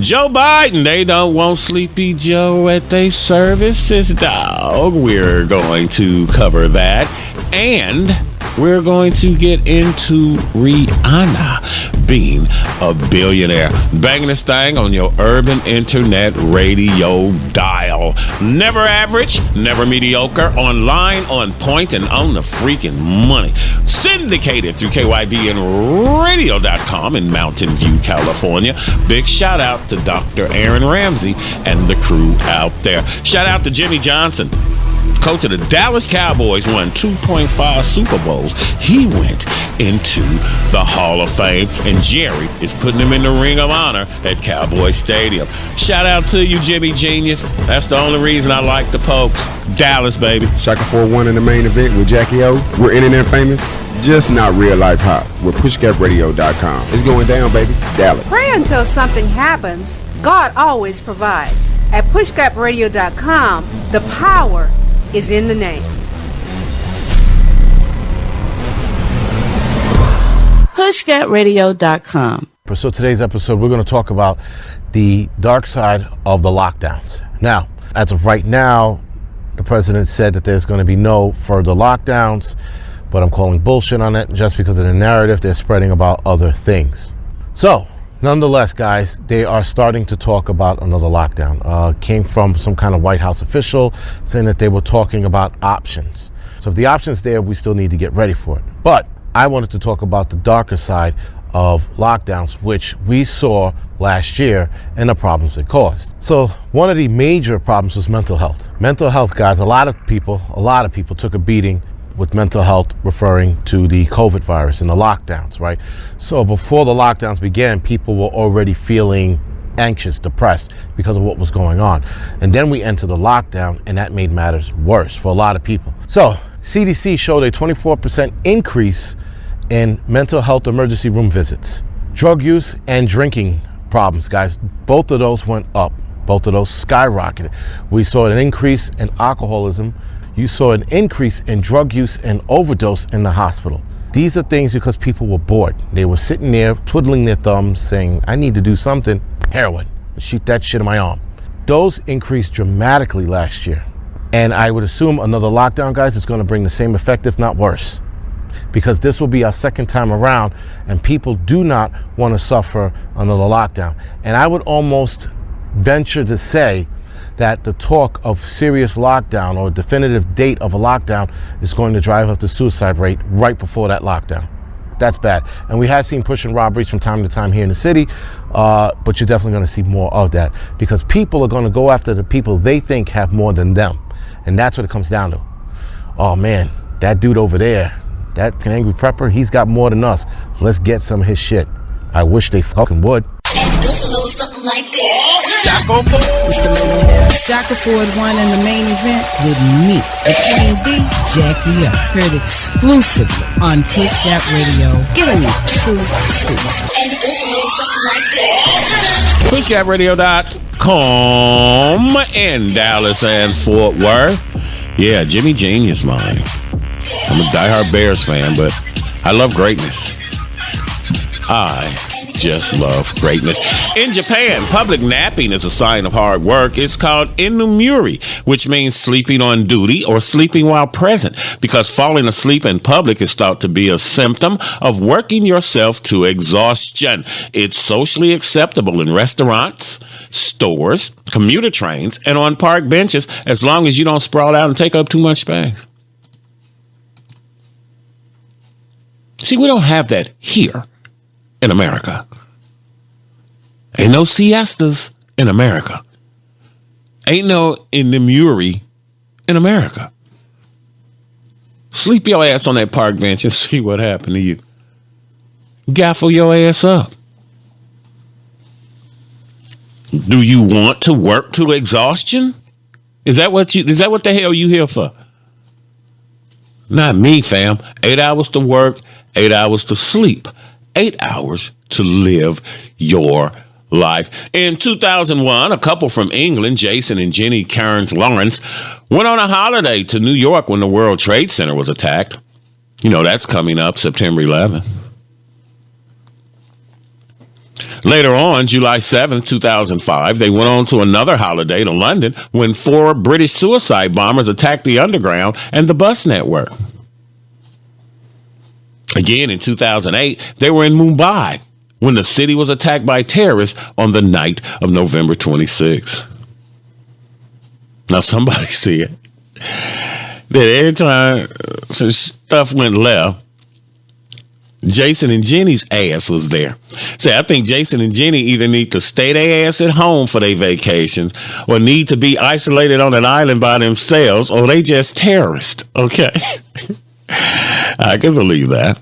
Joe Biden, they don't want Sleepy Joe at their services, dog. We're going to cover that. And we're going to get into Rihanna being a billionaire. Banging this thing on your urban internet radio dial. Never average, never mediocre. Online, on point, and on the freaking money. Syndicated through KYBNradio.com in Mountain View, California. Big shout out to Dr. Aaron Ramsey and the crew out there. Shout out to Jimmy Johnson. Coach of the Dallas Cowboys, won 2.5 Super Bowls. He went into the Hall of Fame, and Jerry is putting him in the Ring of Honor at Cowboy Stadium. Shout out to you, Jimmy Genius. That's the only reason I like the Pokes. Dallas, baby. Shaka 4-1 in the main event with Jackie O. We're internet famous. just not real life hot with pushgapradio.com. It's going down, baby. Dallas. Pray until something happens. God always provides. At pushgapradio.com, the power is in the name. pushgapradio.com. So today's episode, we're going to talk about the dark side of the lockdowns. Now, as of right now, the president said that there's going to be no further lockdowns, but I'm calling bullshit on it just because of the narrative they're spreading about other things. So, nonetheless, guys, they are starting to talk about another lockdown. Came from some kind of White House official saying that they were talking about options. So if the option's there, we still need to get ready for it. But I wanted to talk about the darker side of lockdowns, which we saw last year and the problems it caused. So one of the major problems was mental health. Mental health, guys, a lot of people took a beating with mental health, referring to the COVID virus and the lockdowns, right? So before the lockdowns began, people were already feeling anxious, depressed because of what was going on. And then we entered the lockdown, and that made matters worse for a lot of people. So CDC showed a 24% increase in mental health emergency room visits. Drug use and drinking problems, guys, both of those went up. Both of those skyrocketed. We saw an increase in alcoholism. You saw an increase in drug use and overdose in the hospital. These are things because people were bored. They were sitting there twiddling their thumbs saying, I need to do something. Heroin. Shoot that shit in my arm. Those increased dramatically last year. And I would assume another lockdown, guys, is going to bring the same effect, if not worse. Because this will be our second time around, and people do not want to suffer another lockdown. And I would almost venture to say that the talk of serious lockdown or definitive date of a lockdown is going to drive up the suicide rate right before that lockdown. That's bad. And we have seen pushing robberies from time to time here in the city, but you're definitely going to see more of that because people are going to go after the people they think have more than them. And that's what it comes down to. Oh man, that dude over there, that angry prepper, he's got more than us. Let's get some of his shit. I wish they fucking would. And it goes a little something like this. Shaka Ford won in the main event with me, the Queen B, Jackie up. Heard exclusively on Push Gap Radio. Giving you true scoops. And it goes a little something like this. PushGapRadio.com in Dallas and Fort Worth. Yeah, Jimmy Genius mine. I'm a diehard Bears fan, but I love greatness. I just love greatness. In Japan, public napping is a sign of hard work. It's called inumuri, which means sleeping on duty or sleeping while present, because falling asleep in public is thought to be a symptom of working yourself to exhaustion. It's socially acceptable in restaurants, stores, commuter trains, and on park benches, as long as you don't sprawl out and take up too much space. See, we don't have that here in America. Ain't no siestas in America. Ain't no inumuri in America. Sleep your ass on that park bench and see what happened to you. Gaffle your ass up. Do you want to work to exhaustion? Is that what the hell you here for? Not me, fam. 8 hours to work, 8 hours to sleep, 8 hours to live your life. In 2001, a couple from England, Jason and Jenny Cairns Lawrence, went on a holiday to New York when the World Trade Center was attacked. You know, that's coming up September 11th. Later on, July 7th, 2005, they went on to another holiday to London when 4 British suicide bombers attacked the Underground and the bus network. Again, in 2008, they were in Mumbai when the city was attacked by terrorists on the night of November 26th. Now, somebody said that every time some stuff went left, Jason and Jenny's ass was there. So I think Jason and Jenny either need to stay their ass at home for their vacations or need to be isolated on an island by themselves, or they just terrorists. Okay. I can believe that.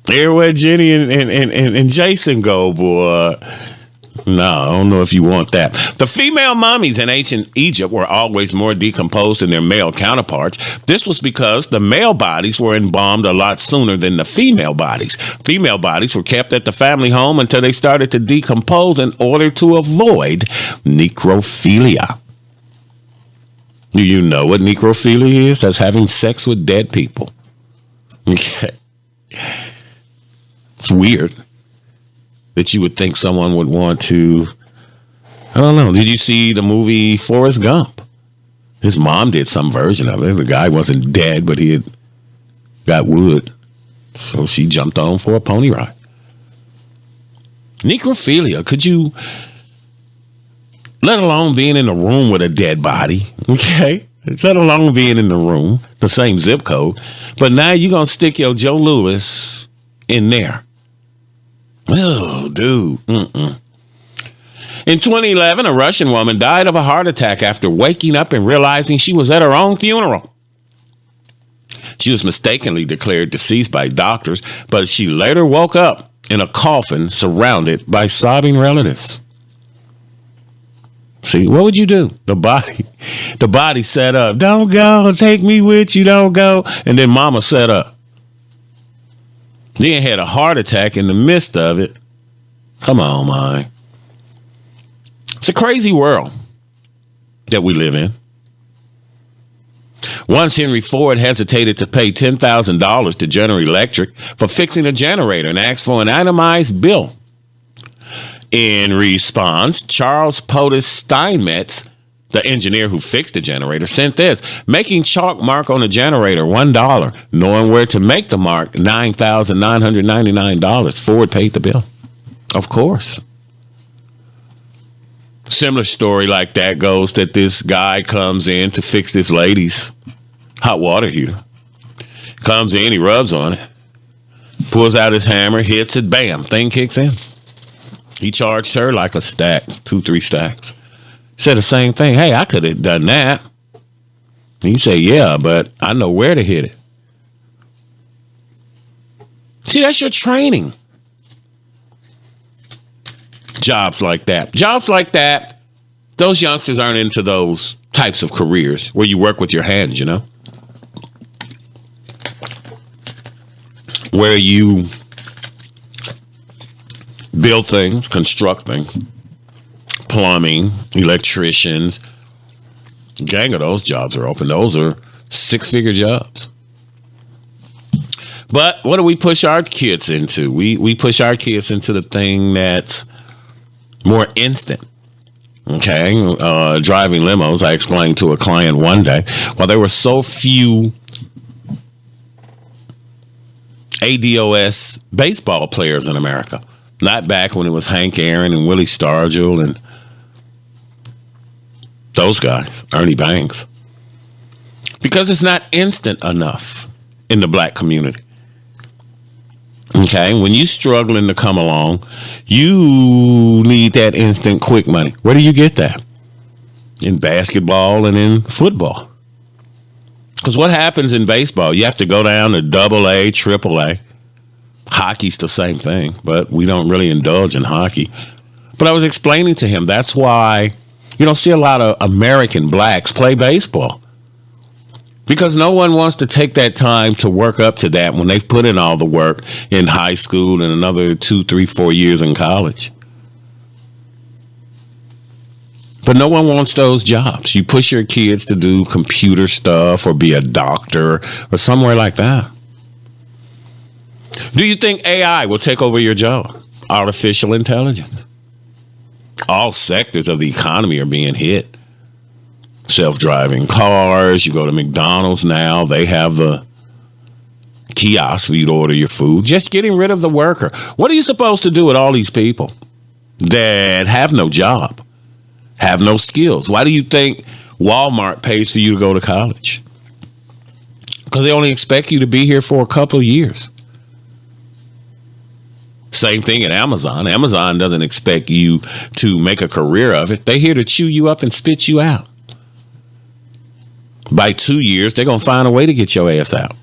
Everywhere Jenny and Jason go, boy, No, I don't know if you want that. The female mummies in ancient Egypt were always more decomposed than their male counterparts. This was because the male bodies were embalmed a lot sooner than the female bodies. Female bodies were kept at the family home until they started to decompose in order to avoid necrophilia. Do you know what necrophilia is? That's having sex with dead people. Okay. It's weird that you would think someone would want to. I don't know. Did you see the movie Forrest Gump? His mom did some version of it. The guy wasn't dead, but he had got wood. So she jumped on for a pony ride. Necrophilia, could you, let alone being in a room with a dead body, okay? Let alone being in the room, the same zip code. But now you're going to stick your Joe Louis in there. Oh, dude. In 2011, a Russian woman died of a heart attack after waking up and realizing she was at her own funeral. She was mistakenly declared deceased by doctors, but she later woke up in a coffin surrounded by sobbing relatives. See, what would you do? The body set up. Don't go, take me with you, don't go. And then mama set up. Then had a heart attack in the midst of it. Come on, man. It's a crazy world that we live in. Once Henry Ford hesitated to pay $10,000 to General Electric for fixing a generator and asked for an itemized bill. In response, Charles POTUS Steinmetz, the engineer who fixed the generator, sent this: making chalk mark on the generator, $1. Knowing where to make the mark, $9,999. Ford paid the bill. Of course. Similar story like that goes that this guy comes in to fix this lady's hot water heater. Comes in, he rubs on it, pulls out his hammer, hits it, bam, thing kicks in. He charged her like a stack, 2-3 stacks. Said the same thing. Hey, I could have done that. And you say, yeah, but I know where to hit it. See, that's your training. Jobs like that. Those youngsters aren't into those types of careers where you work with your hands, you know? Where you build things, construct things. Plumbing, electricians. Gang of those jobs are open. Those are 6-figure jobs. But what do we push our kids into? We push our kids into the thing that's more instant. Okay, driving limos, I explained to a client one day, while there were so few ADOS baseball players in America, not back when it was Hank Aaron and Willie Stargell and those guys, Ernie Banks, because it's not instant enough in the black community. Okay, when you're struggling to come along, you need that instant quick money. Where do you get that? In basketball and in football. Because what happens in baseball, you have to go down to AA, AAA. Hockey's the same thing, but we don't really indulge in hockey. But I was explaining to him, that's why you don't see a lot of American blacks play baseball. Because no one wants to take that time to work up to that when they've put in all the work in high school and another 2, 3, 4 years in college. But no one wants those jobs. You push your kids to do computer stuff or be a doctor or somewhere like that. Do you think AI will take over your job? Artificial intelligence. All sectors of the economy are being hit. Self-driving cars. You go to McDonald's now, they have the kiosk for you to order your food. Just getting rid of the worker. What are you supposed to do with all these people that have no job, have no skills? Why do you think Walmart pays for you to go to college? Because they only expect you to be here for a couple of years. Same thing at Amazon. Amazon doesn't expect you to make a career of it. They're here to chew you up and spit you out. By 2 years, they're going to find a way to get your ass out.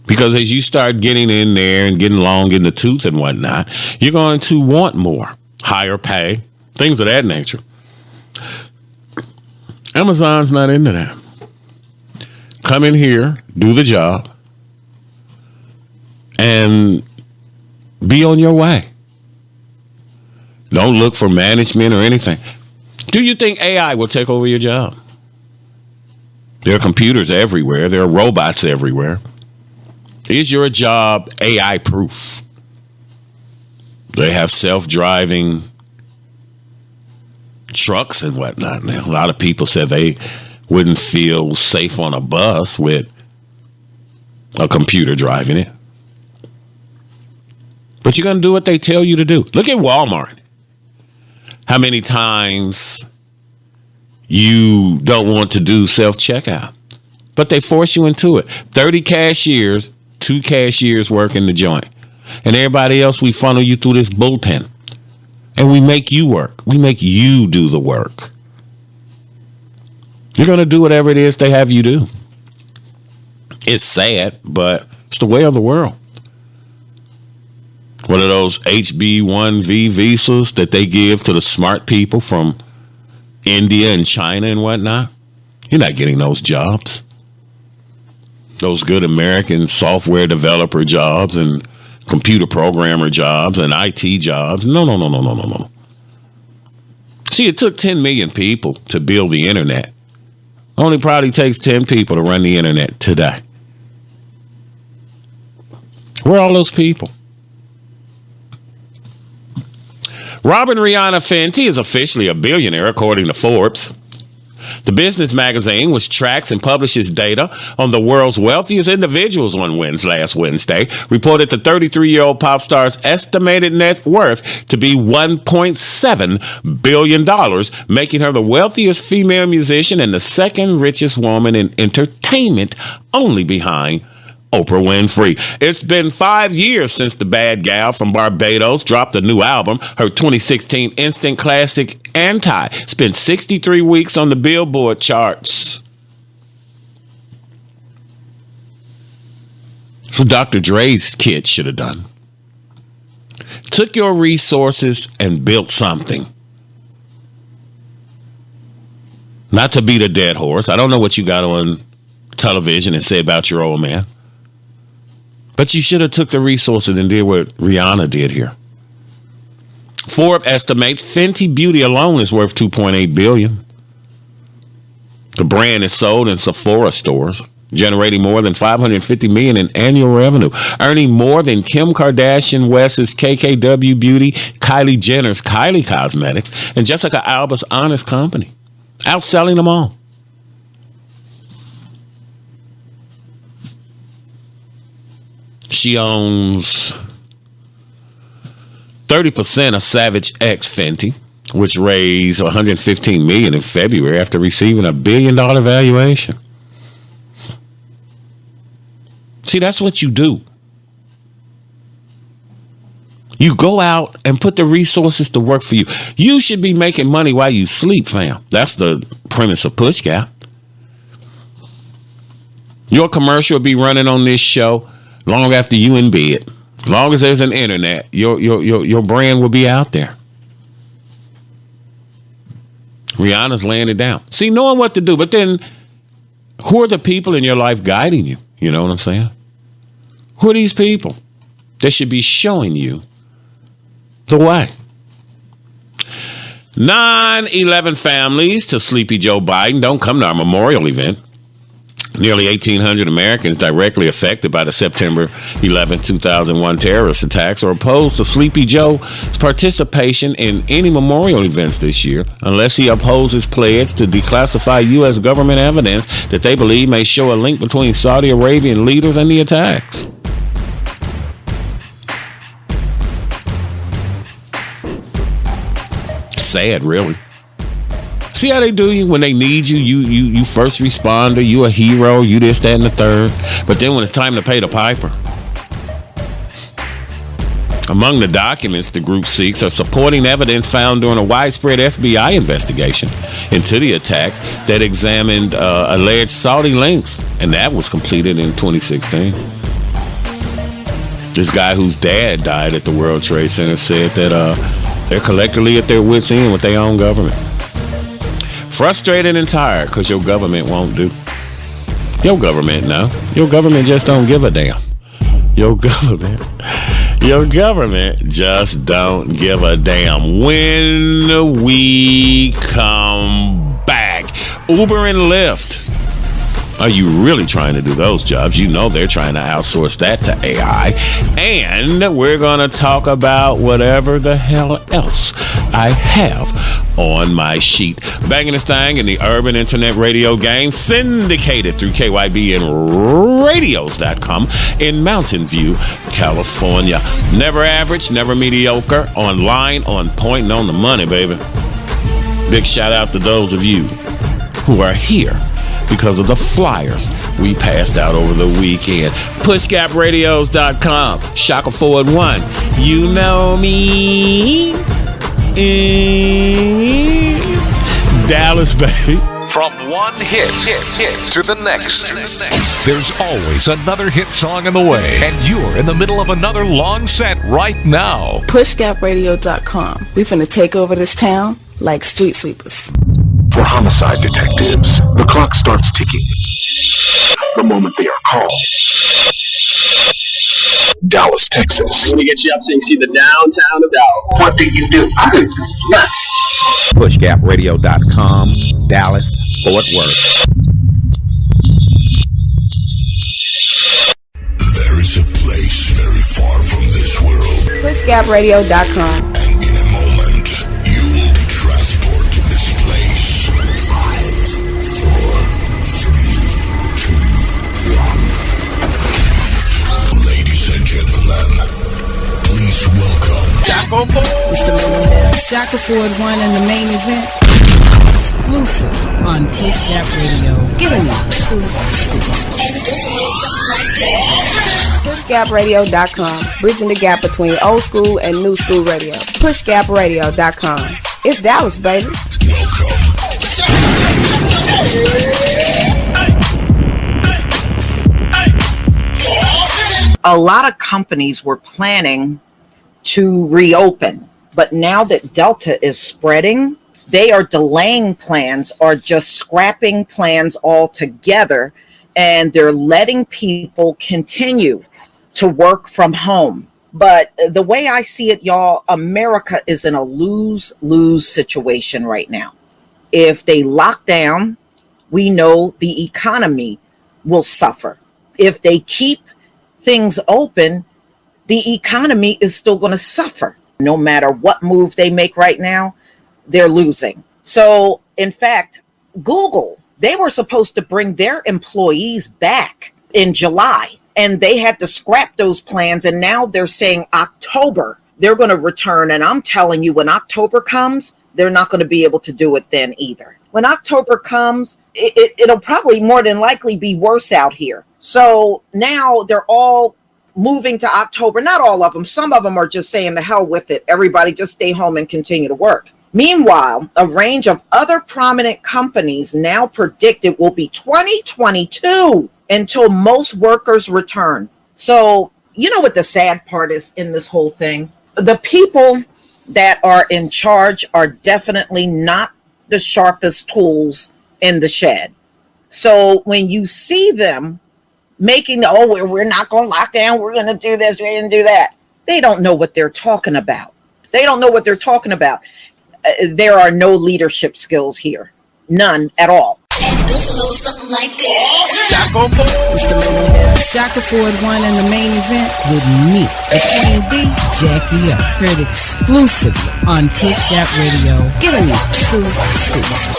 Because as you start getting in there and getting long in the tooth and whatnot, you're going to want more. Higher pay, things of that nature. Amazon's not into that. Come in here, do the job, and be on your way. Don't look for management or anything. Do you think AI will take over your job? There are computers everywhere. There are robots everywhere. Is your job AI proof? They have self-driving trucks and whatnot now. A lot of people said they wouldn't feel safe on a bus with a computer driving it. But you're going to do what they tell you to do. Look at Walmart. How many times you don't want to do self-checkout, but they force you into it. 30 cashiers, 2 cashiers working the joint. And everybody else, we funnel you through this bullpen. And we make you work. We make you do the work. You're going to do whatever it is they have you do. It's sad, but it's the way of the world. One of those HB1V visas that they give to the smart people from India and China and whatnot. You're not getting those jobs. Those good American software developer jobs and computer programmer jobs and IT jobs. No. See, it took 10 million people to build the internet. Only probably takes 10 people to run the internet today. Where are all those people? Robin Rihanna Fenty is officially a billionaire, according to Forbes. The business magazine, which tracks and publishes data on the world's wealthiest individuals on last Wednesday, reported the 33-year-old pop star's estimated net worth to be $1.7 billion, making her the wealthiest female musician and the second richest woman in entertainment, only behind Oprah Winfrey. It's been 5 years since the bad gal from Barbados dropped a new album. Her 2016 instant classic, Anti, spent 63 weeks on the Billboard charts. So Dr. Dre's kid should have done. Took your resources and built something. Not to beat a dead horse. I don't know what you got on television and say about your old man. But you should have took the resources and did what Rihanna did here. Forbes estimates Fenty Beauty alone is worth $2.8 billion. The brand is sold in Sephora stores, generating more than $550 million in annual revenue, earning more than Kim Kardashian West's KKW Beauty, Kylie Jenner's Kylie Cosmetics, and Jessica Alba's Honest Company, outselling them all. She owns 30% of Savage X Fenty, which raised $115 million in February after receiving $1 billion valuation. See, that's what you do. You go out and put the resources to work for you. You should be making money while you sleep, fam. That's the premise of Push Gap. Your commercial will be running on this show long after you in bed. As long as there's an internet, your brand will be out there. Rihanna's laying it down. See, knowing what to do, but then who are the people in your life guiding you? You know what I'm saying? Who are these people that should be showing you the way? 9/11 families to Sleepy Joe Biden don't come to our memorial event. Nearly 1,800 Americans directly affected by the September 11, 2001 terrorist attacks are opposed to Sleepy Joe's participation in any memorial events this year unless he upholds his pledge to declassify U.S. government evidence that they believe may show a link between Saudi Arabian leaders and the attacks. Sad, really. See how they do you when they need you? You first responder, you a hero, you this, that, and the third. But then when it's time to pay the piper. Among the documents the group seeks are supporting evidence found during a widespread FBI investigation into the attacks that examined alleged Saudi links. And that was completed in 2016. This guy whose dad died at the World Trade Center said that They're collectively at their wits' end with their own government. Frustrated and tired because your government won't do. Your government, no. Your government just don't give a damn. Your government just don't give a damn. When we come back, Uber and Lyft. Are you really trying to do those jobs? You know they're trying to outsource that to AI. And we're going to talk about whatever the hell else I have on my sheet. Banging this thing in the urban internet radio game, syndicated through KYB and radios.com in Mountain View, California. Never average, never mediocre, online, on point, and on the money, baby. Big shout out to those of you who are here because of the flyers we passed out over the weekend. PushGapRadios.com. Shaka Forward 1. You know me. Dallas, baby. From one hit to the next. There's always another hit song in the way, and you're in the middle of another long set right now. PushGapRadio.com. We finna take over this town like street sweepers. For homicide detectives, the clock starts ticking the moment they are called. Dallas, Texas. Let me get you up so you can see the downtown of Dallas. What do you do? PushGapRadio.com, Dallas, Fort Worth. There is a place very far from this world. PushGapRadio.com. And in a moment, you will be transported to this place. 5, 4, 3, 2, 1. Ladies and gentlemen, please welcome Shaka Ford 1 in the main event. Exclusive on Push Gap Radio. Get him one. PushGapRadio.com. Bridging the gap between old school and new school radio. PushGapRadio.com. It's Dallas, baby. A lot of companies were planning to reopen, but now that Delta is spreading, they are delaying plans or just scrapping plans altogether, and they're letting people continue to work from home. But the way I see it, y'all, America is in a lose-lose situation right now. If they lock down, we know the economy will suffer. If they keep things open, the economy is still going to suffer. No matter what move they make right now, they're losing. So, in fact, Google, they were supposed to bring their employees back in July, and they had to scrap those plans. And now they're saying October, they're going to return. And I'm telling you, when October comes, they're not going to be able to do it then either. When October comes, it'll probably more than likely be worse out here. So now they're all moving to October. Not all of them. Some of them are just saying the hell with it. Everybody just stay home and continue to work. Meanwhile, a range of other prominent companies now predict it will be 2022 until most workers return. So, you know what the sad part is in this whole thing? The people that are in charge are definitely not the sharpest tools in the shed. So when you see them making we're not going to lock down, we're going to do this, we're going to do that, they don't know what they're talking about. They don't know what they're talking about. There are no leadership skills here. None at all. Something like that. Shaka Ford 1 in the main event with me, the Queen B, Jackie up. Heard exclusively on Push Gap Radio. Get him two scoops.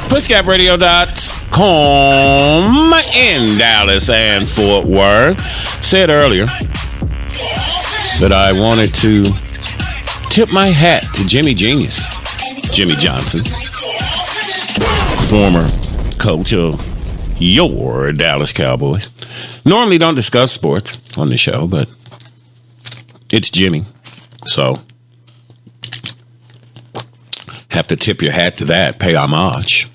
PushGapRadio.com in Dallas and Fort Worth. Said earlier that I wanted to tip my hat to Jimmy Genius, Jimmy Johnson, former coach of your Dallas Cowboys. Normally don't discuss sports on the show, but it's Jimmy, so have to tip your hat to that, pay homage.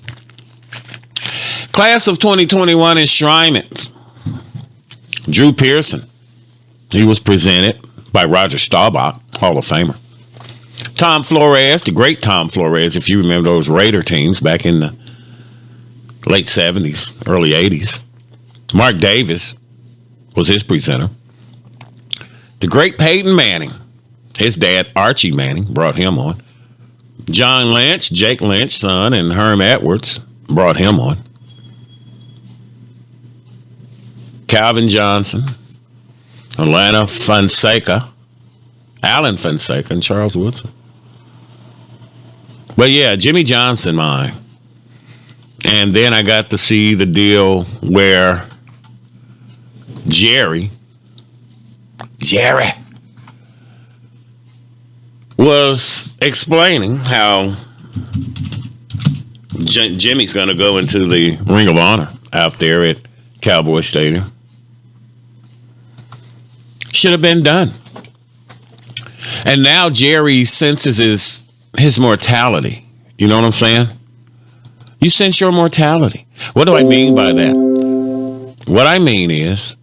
Class of 2021 enshrinement. Drew Pearson, he was presented by Roger Staubach, Hall of Famer. Tom Flores, the great Tom Flores, if you remember those Raider teams back in the late 70s, early 80s. Mark Davis was his presenter. The great Peyton Manning, his dad, Archie Manning, brought him on. John Lynch, Jake Lynch's son, and Herm Edwards brought him on. Calvin Johnson, Atlanta Fonseca, Alan Fonseca, and Charles Woodson. But yeah, Jimmy Johnson, mine. And then I got to see the deal where Jerry was explaining how Jimmy's going to go into the Ring of Honor out there at Cowboy Stadium. Should have been done. And now Jerry senses his mortality. You know what I'm saying? You sense your mortality. What do I mean by that? What I mean is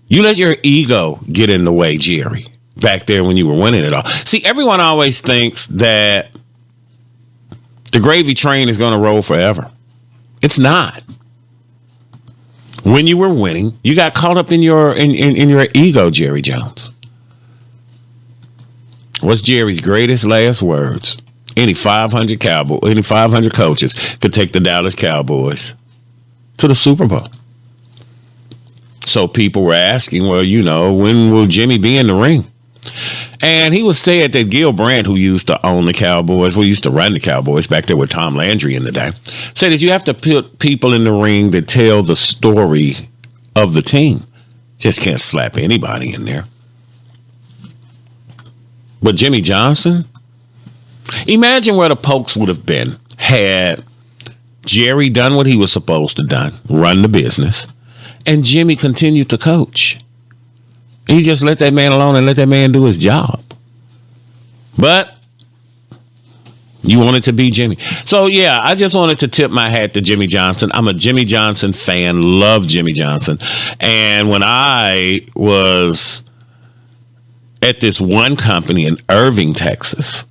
you let your ego get in the way, Jerry, back there when you were winning it all. See, everyone always thinks that the gravy train is going to roll forever. It's not. When you were winning, you got caught up in your ego, Jerry Jones. What's Jerry's greatest last words? Any 500 coaches could take the Dallas Cowboys to the Super Bowl. So people were asking, well, when will Jimmy be in the ring? And he was said that Gil Brandt, who used to own the Cowboys, used to run the Cowboys back there with Tom Landry in the day, said that you have to put people in the ring that tell the story of the team. Just can't slap anybody in there. But Jimmy Johnson, imagine where the Pokes would have been had Jerry done what he was supposed to do, run the business, and Jimmy continued to coach. He just let that man alone and let that man do his job. But you wanted to be Jimmy. So, yeah, I just wanted to tip my hat to Jimmy Johnson. I'm a Jimmy Johnson fan, love Jimmy Johnson. And when I was at this one company in Irving, Texas,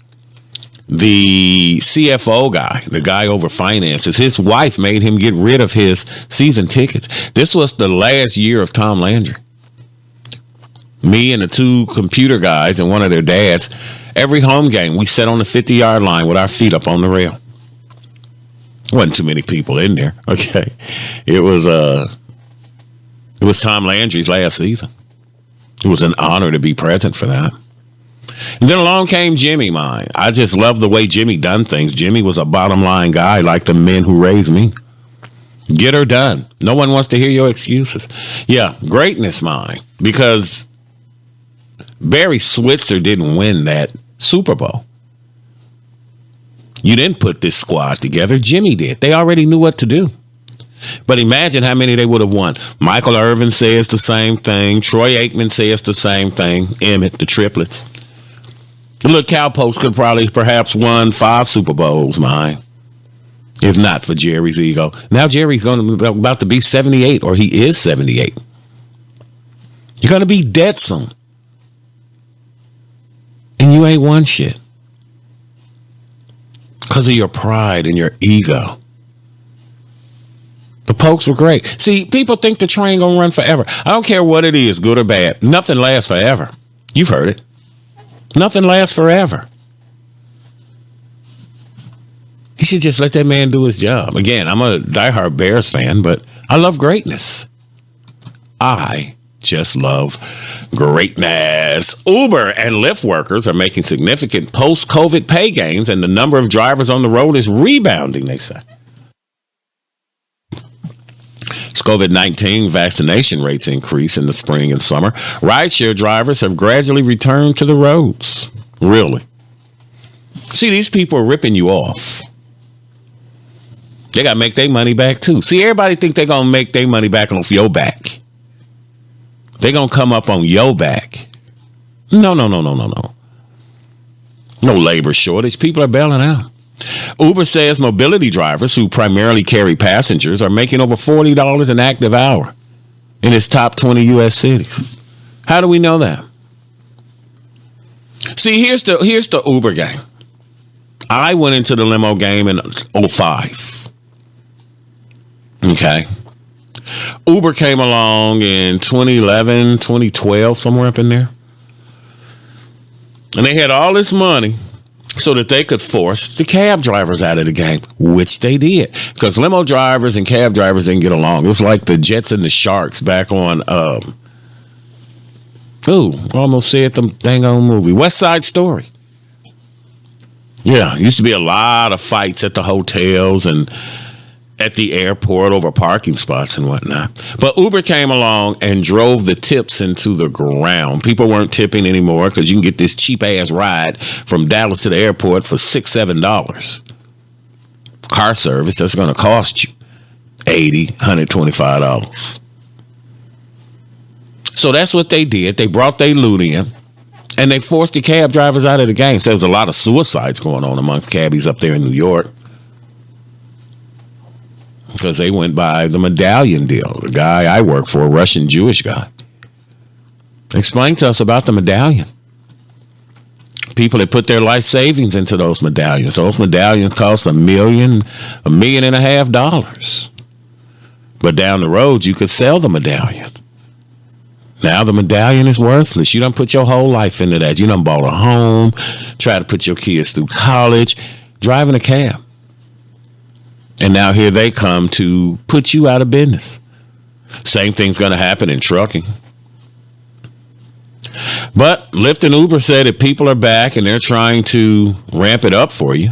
the CFO guy, the guy over finances, his wife made him get rid of his season tickets. This was the last year of Tom Landry. Me and the two computer guys and one of their dads, every home game, we sat on the 50-yard line with our feet up on the rail. Wasn't too many people in there, okay? It was Tom Landry's last season. It was an honor to be present for that. And then along came Jimmy, mine. I just love the way Jimmy done things. Jimmy was a bottom line guy like the men who raised me. Get her done. No one wants to hear your excuses. Yeah, greatness, mine. Because Barry Switzer didn't win that Super Bowl. You didn't put this squad together. Jimmy did. They already knew what to do. But imagine how many they would have won. Michael Irvin says the same thing. Troy Aikman says the same thing. Emmett, the triplets. The little Cowpokes could perhaps won 5 Super Bowls, mine. If not for Jerry's ego. Now Jerry's about to be 78, or he is 78. You're going to be dead soon. And you ain't won shit. Because of your pride and your ego. The Pokes were great. See, people think the train gonna run forever. I don't care what it is, good or bad. Nothing lasts forever. You've heard it. Nothing lasts forever. He should just let that man do his job. Again, I'm a diehard Bears fan, but I love greatness. I just love greatness. Uber and Lyft workers are making significant post-COVID pay gains, and the number of drivers on the road is rebounding, they say. As COVID-19 vaccination rates increase in the spring and summer, rideshare drivers have gradually returned to the roads. Really. See, these people are ripping you off. They got to make their money back, too. See, everybody think they're going to make their money back off your back. They're going to come up on your back. No. No labor shortage. People are bailing out. Uber says mobility drivers who primarily carry passengers are making over $40 an active hour in its top 20 U.S. cities. How do we know that? See, here's the Uber game. I went into the limo game in 2005. Okay. Uber came along in 2011, 2012, somewhere up in there. And they had all this money so that they could force the cab drivers out of the game, which they did. Because limo drivers and cab drivers didn't get along. It was like the Jets and the Sharks back on, almost said the dang old movie, West Side Story. Yeah, used to be a lot of fights at the hotels and at the airport over parking spots and whatnot. But Uber came along and drove the tips into the ground. People weren't tipping anymore because you can get this cheap-ass ride from Dallas to the airport for $6, $7. Car service, that's going to cost you $80, $125. So that's what they did. They brought their loot in, and they forced the cab drivers out of the game. So there's a lot of suicides going on amongst cabbies up there in New York. Because they went by the medallion deal. The guy I work for, a Russian Jewish guy, explained to us about the medallion. People that put their life savings into those medallions. Those medallions cost $1.5 million. But down the road, you could sell the medallion. Now the medallion is worthless. You done put your whole life into that. You done bought a home, try to put your kids through college, driving a cab. And now here they come to put you out of business. Same thing's going to happen in trucking. But Lyft and Uber said that people are back and they're trying to ramp it up for you.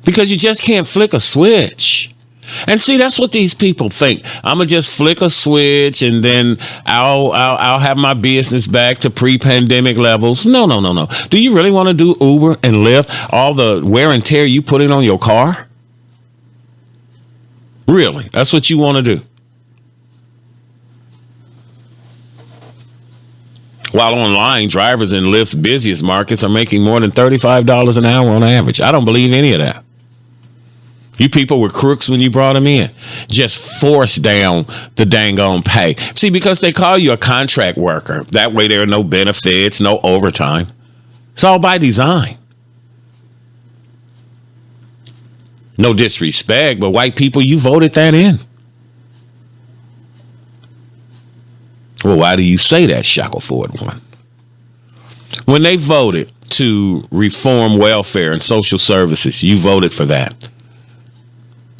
Because you just can't flick a switch. And see, that's what these people think. I'm going to just flick a switch and then I'll have my business back to pre-pandemic levels. No. Do you really want to do Uber and Lyft? All the wear and tear you put in on your car? Really? That's what you want to do? While online, drivers in Lyft's busiest markets are making more than $35 an hour on average. I don't believe any of that. You people were crooks when you brought them in. Just force down the dang on pay. See, because they call you a contract worker. That way there are no benefits, no overtime. It's all by design. No disrespect, but white people, you voted that in. Well, why do you say that, Shackleford one? When they voted to reform welfare and social services, you voted for that.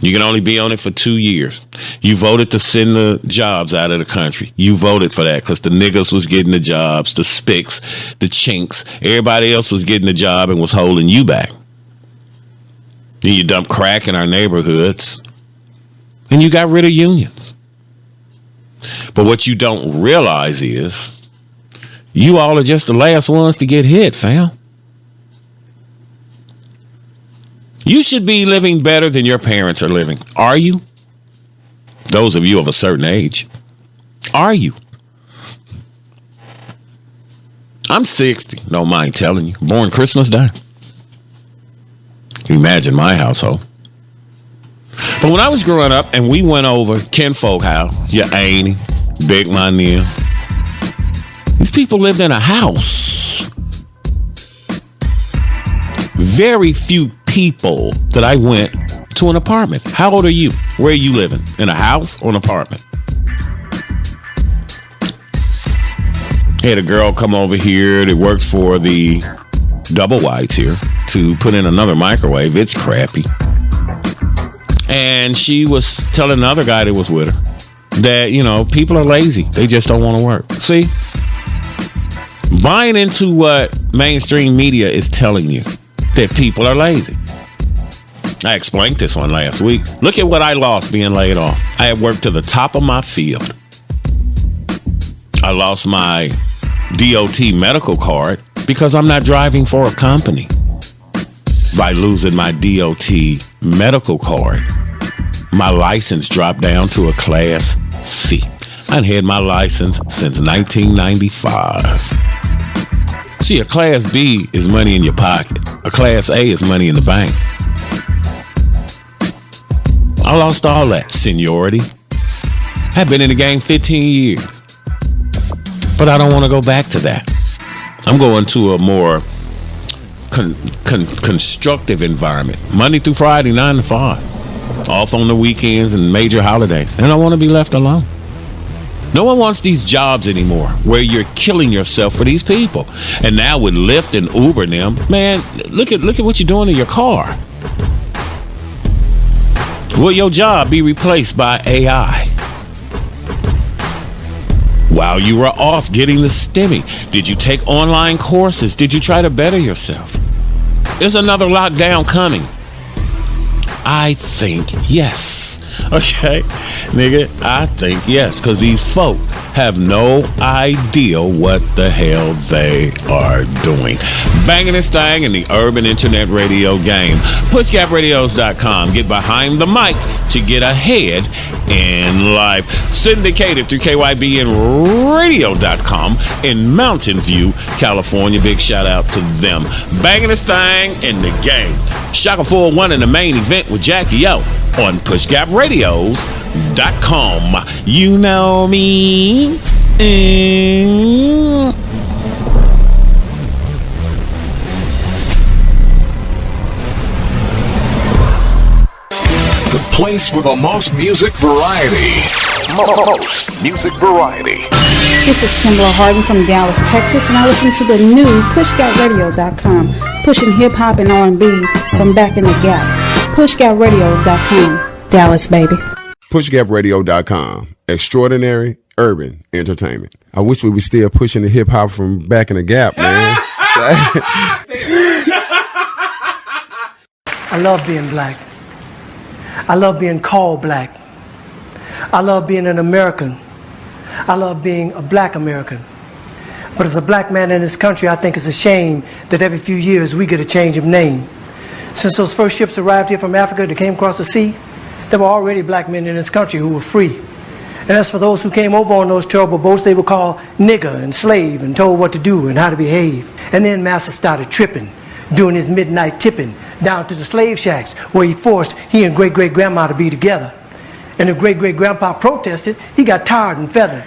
You can only be on it for 2 years. You voted to send the jobs out of the country. You voted for that because the niggas was getting the jobs, the spics, the chinks. Everybody else was getting the job and was holding you back. Then you dumped crack in our neighborhoods. And you got rid of unions. But what you don't realize is you all are just the last ones to get hit, fam. You should be living better than your parents are living. Are you? Those of you of a certain age. Are you? I'm 60. Don't mind telling you. Born Christmas Day. Can you imagine my household? But when I was growing up and we went over kinfolk house, your auntie, Big Money, these people lived in a house. Very few people that I went to an apartment. How old are you? Where are you living? In a house or an apartment? I had a girl come over here that works for the Double Whites here to put in another microwave. It's crappy. And she was telling another guy that was with her that, you know, people are lazy. They just don't want to work. See? Buying into what mainstream media is telling you, that people are lazy. I explained this one last week. Look at what I lost being laid off. I had worked to the top of my field. I lost my DOT medical card because I'm not driving for a company. By losing my DOT medical card, my license dropped down to a Class C. I've had my license since 1995. See, a Class B is money in your pocket. A Class A is money in the bank. I lost all that. Seniority. I've been in the game 15 years. But I don't want to go back to that. I'm going to a more constructive environment. Monday through Friday, 9 to 5. Off on the weekends and major holidays. And I want to be left alone. No one wants these jobs anymore where you're killing yourself for these people. And now with Lyft and Uber and them, man, look at what you're doing to your car. Will your job be replaced by AI? While you were off getting the STEMI, did you take online courses? Did you try to better yourself? Is another lockdown coming? I think yes. Okay, nigga, I think yes, because these folk have no idea what the hell they are doing. Banging this thing in the urban internet radio game. PushGapRadios.com. Get behind the mic to get ahead in life. Syndicated through KYBNradio.com in Mountain View, California. Big shout out to them. Banging this thing in the game. Shaka 401 in the main event with Jackie O on PushGapRadios.com. You know me. The place for the most music variety. Most music variety. This is Kimberly Harden from Dallas, Texas, and I listen to the new PushGapRadio.com, pushing hip-hop and R&B from back in the gap. PushGapRadio.com, Dallas, baby. PushGapRadio.com, extraordinary urban entertainment. I wish we were still pushing the hip-hop from back in the gap, man. I love being black. I love being called black. I love being an American. I love being a black American. But as a black man in this country, I think it's a shame that every few years we get a change of name. Since those first ships arrived here from Africa that came across the sea, there were already black men in this country who were free. And as for those who came over on those terrible boats, they were called nigger and slave and told what to do and how to behave. And then Master started tripping, doing his midnight tipping down to the slave shacks where he forced he and great-great-grandma to be together. And if great-great-grandpa protested, he got tarred and feathered.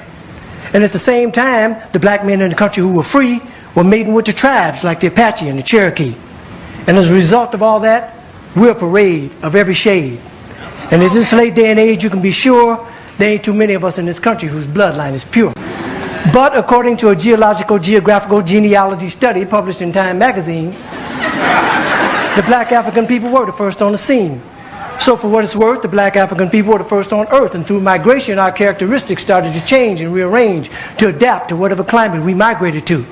And at the same time, the black men in the country who were free were mating with the tribes like the Apache and the Cherokee. And as a result of all that, we're a parade of every shade. And in this late day and age, you can be sure there ain't too many of us in this country whose bloodline is pure. But according to a geographical genealogy study published in Time magazine, the black African people were the first on the scene. So for what it's worth, the black African people were the first on earth, and through migration our characteristics started to change and rearrange to adapt to whatever climate we migrated to.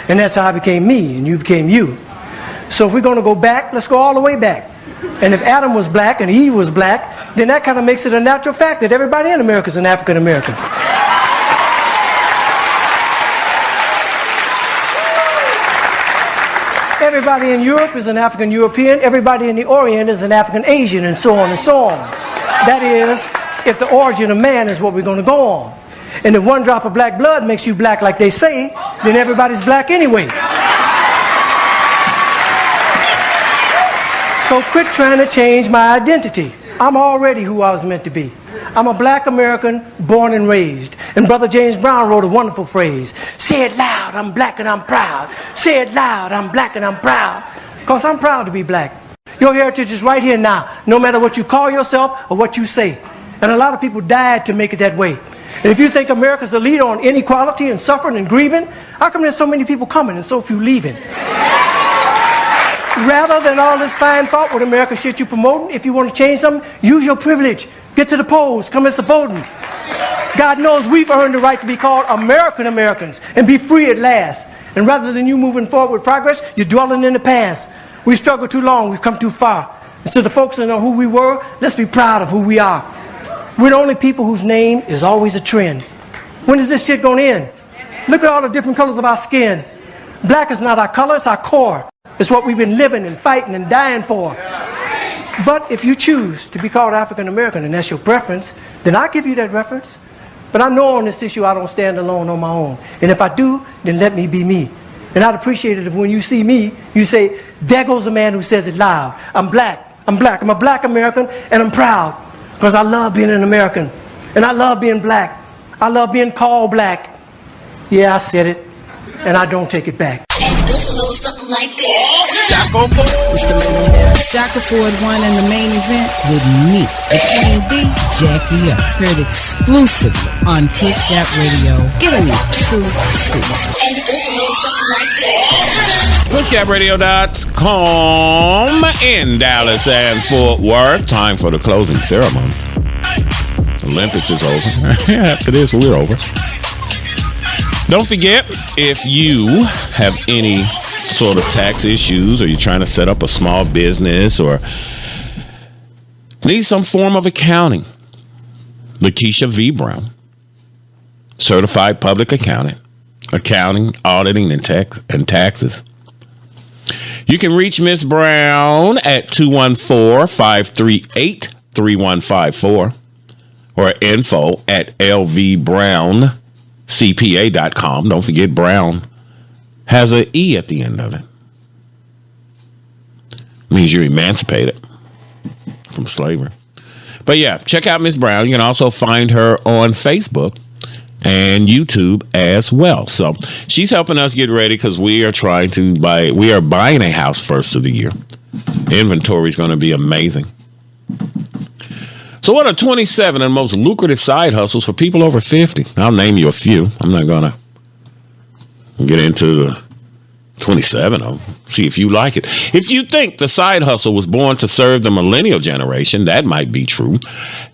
And that's how I became me and you became you. So if we're going to go back, let's go all the way back. And if Adam was black and Eve was black, then that kind of makes it a natural fact that everybody in America is an African American. Everybody in Europe is an African European. Everybody in the Orient is an African Asian, and so on and so on. That is, if the origin of man is what we're going to go on. And if one drop of black blood makes you black like they say, then everybody's black anyway. So quit trying to change my identity. I'm already who I was meant to be. I'm a black American born and raised. And Brother James Brown wrote a wonderful phrase. Say it loud, I'm black and I'm proud. Say it loud, I'm black and I'm proud. Because I'm proud to be black. Your heritage is right here now, no matter what you call yourself or what you say. And a lot of people died to make it that way. And if you think America's the leader on inequality and suffering and grieving, how come there's so many people coming and so few leaving? Rather than all this fine thought with America shit you promoting, if you want to change something, use your privilege. Get to the polls, come and voting. God knows we've earned the right to be called American Americans and be free at last. And rather than you moving forward with progress, you're dwelling in the past. We struggled too long, we've come too far. Instead of focusing on who we were, let's be proud of who we are. We're the only people whose name is always a trend. When is this shit going to end? Look at all the different colors of our skin. Black is not our color, it's our core. It's what we've been living and fighting and dying for. But if you choose to be called African American and that's your preference, then I'll give you that reference. But I know on this issue I don't stand alone on my own. And if I do, then let me be me. And I'd appreciate it if when you see me, you say, there goes a man who says it loud. I'm black. I'm black. I'm a black American and I'm proud. Because I love being an American. And I love being black. I love being called black. Yeah, I said it. And I don't take it back. goes a little something like this. It's the millionaire Shaka Ford won in the main event with me, A.D. Jackie up. Heard exclusively on Push Gap Radio. Giving you true scoops. And it goes a little something like this. PushGapRadio.com in Dallas and Fort Worth. Time for the closing ceremony. Olympics is over. After this, we're over. Don't forget, if you have any sort of tax issues, or you're trying to set up a small business, or need some form of accounting, Lakeisha V. Brown, certified public accountant, accounting, auditing, and taxes. You can reach Miss Brown at 214-538-3154 or info at lvbrown.cpa.com. Don't forget, Brown has an E at the end of it. Means you're emancipated from slavery. But yeah, check out Miss Brown. You can also find her on Facebook and YouTube as well. So she's helping us get ready because we are buying a house first of the year. Inventory is going to be amazing. So what are 27 of the most lucrative side hustles for people over 50? I'll name you a few. I'm not going to get into the 27 of them. See if you like it. If you think the side hustle was born to serve the millennial generation, that might be true.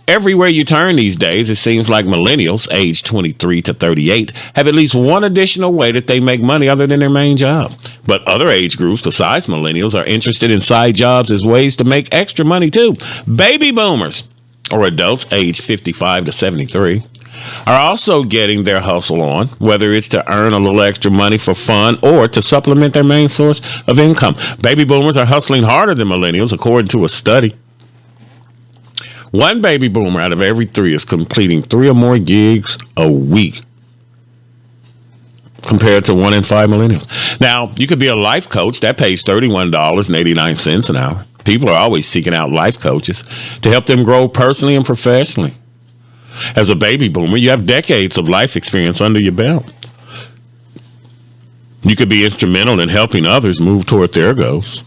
Everywhere you turn these days, it seems like millennials, aged 23 to 38, have at least one additional way that they make money other than their main job. But other age groups besides millennials are interested in side jobs as ways to make extra money too. Baby boomers, or adults aged 55 to 73, are also getting their hustle on, whether it's to earn a little extra money for fun or to supplement their main source of income. Baby boomers are hustling harder than millennials, according to a study. One baby boomer out of every 3 is completing 3 or more gigs a week, compared to 1 in 5 millennials. Now, you could be a life coach. That pays $31.89 an hour. People are always seeking out life coaches to help them grow personally and professionally. As a baby boomer, you have decades of life experience under your belt. You could be instrumental in helping others move toward their goals.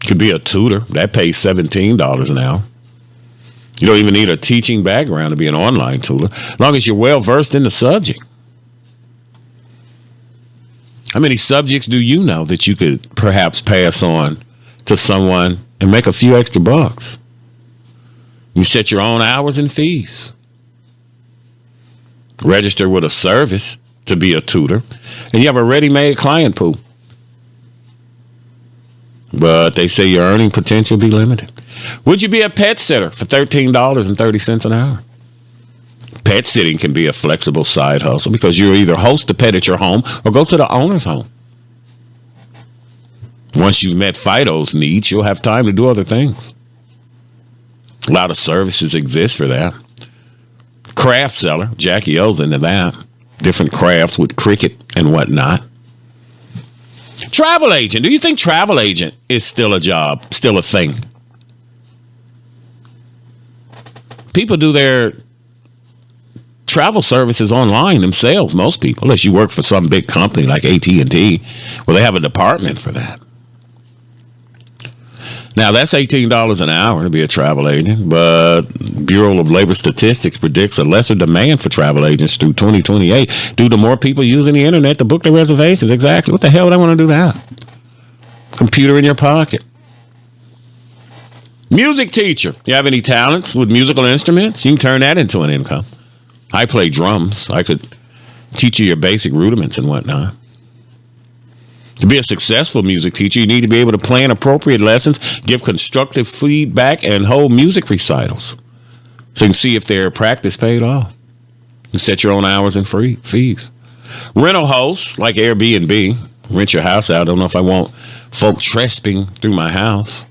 You could be a tutor. That pays $17 an hour. You don't even need a teaching background to be an online tutor, as long as you're well versed in the subject. How many subjects do you know that you could perhaps pass on to someone and make a few extra bucks? You set your own hours and fees. Register with a service to be a tutor, and you have a ready-made client pool. But they say your earning potential be limited. Would you be a pet sitter for $13.30 an hour? Pet sitting can be a flexible side hustle because you either host the pet at your home or go to the owner's home. Once you've met Fido's needs, you'll have time to do other things. A lot of services exist for that. Craft seller, Jackie O's into that. Different crafts with cricket and whatnot. Travel agent. Do you think travel agent is still a job, still a thing? People do their travel services online themselves, most people, unless you work for some big company like AT&T, where they have a department for that. Now, that's $18 an hour to be a travel agent, but Bureau of Labor Statistics predicts a lesser demand for travel agents through 2028 due to more people using the internet to book their reservations. Exactly. What the hell would I want to do that? Computer in your pocket. Music teacher. You have any talents with musical instruments? You can turn that into an income. I play drums. I could teach you your basic rudiments and whatnot. To be a successful music teacher, you need to be able to plan appropriate lessons, give constructive feedback, and hold music recitals. So you can see if their practice paid off. You set your own hours and fees. Rental hosts, like Airbnb, rent your house out. I don't know if I want folk trespassing through my house.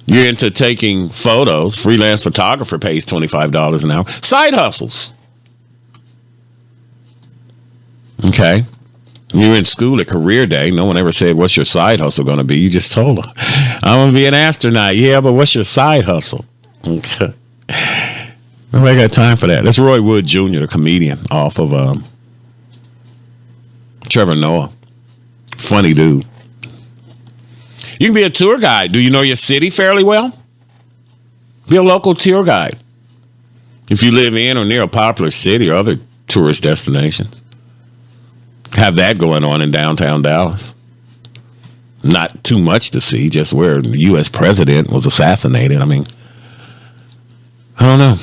You're into taking photos. Freelance photographer pays $25 an hour. Side hustles. Okay. You're in school at career day. No one ever said, what's your side hustle going to be? You just told them, I'm going to be an astronaut. Yeah, but what's your side hustle? Okay. Nobody got time for that. That's Roy Wood Jr., the comedian, off of Trevor Noah. Funny dude. You can be a tour guide. Do you know your city fairly well? Be a local tour guide. If you live in or near a popular city or other tourist destinations. Have that going on in downtown Dallas. Not too much to see, just where the U.S. president was assassinated. I mean, I don't know.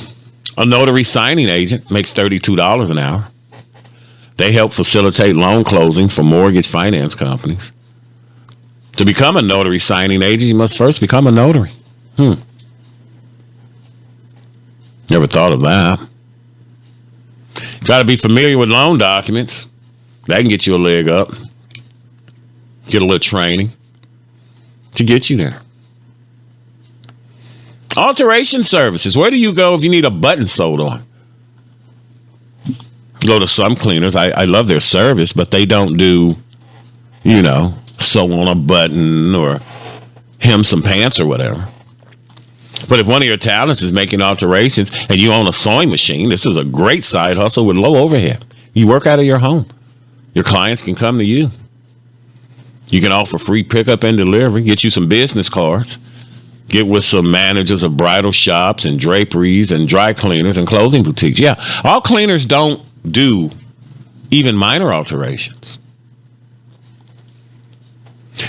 A notary signing agent makes $32 an hour. They help facilitate loan closings for mortgage finance companies. To become a notary signing agent, you must first become a notary. Never thought of that. Got to be familiar with loan documents. That can get you a leg up. Get a little training to get you there. Alteration services. Where do you go if you need a button sewed on? Go to some cleaners. I love their service, but they don't do, sew on a button or hem some pants or whatever. But if one of your talents is making alterations and you own a sewing machine, this is a great side hustle with low overhead. You work out of your home. Your clients can come to you. You can offer free pickup and delivery, get you some business cards, get with some managers of bridal shops and draperies and dry cleaners and clothing boutiques. Yeah, all cleaners don't do even minor alterations.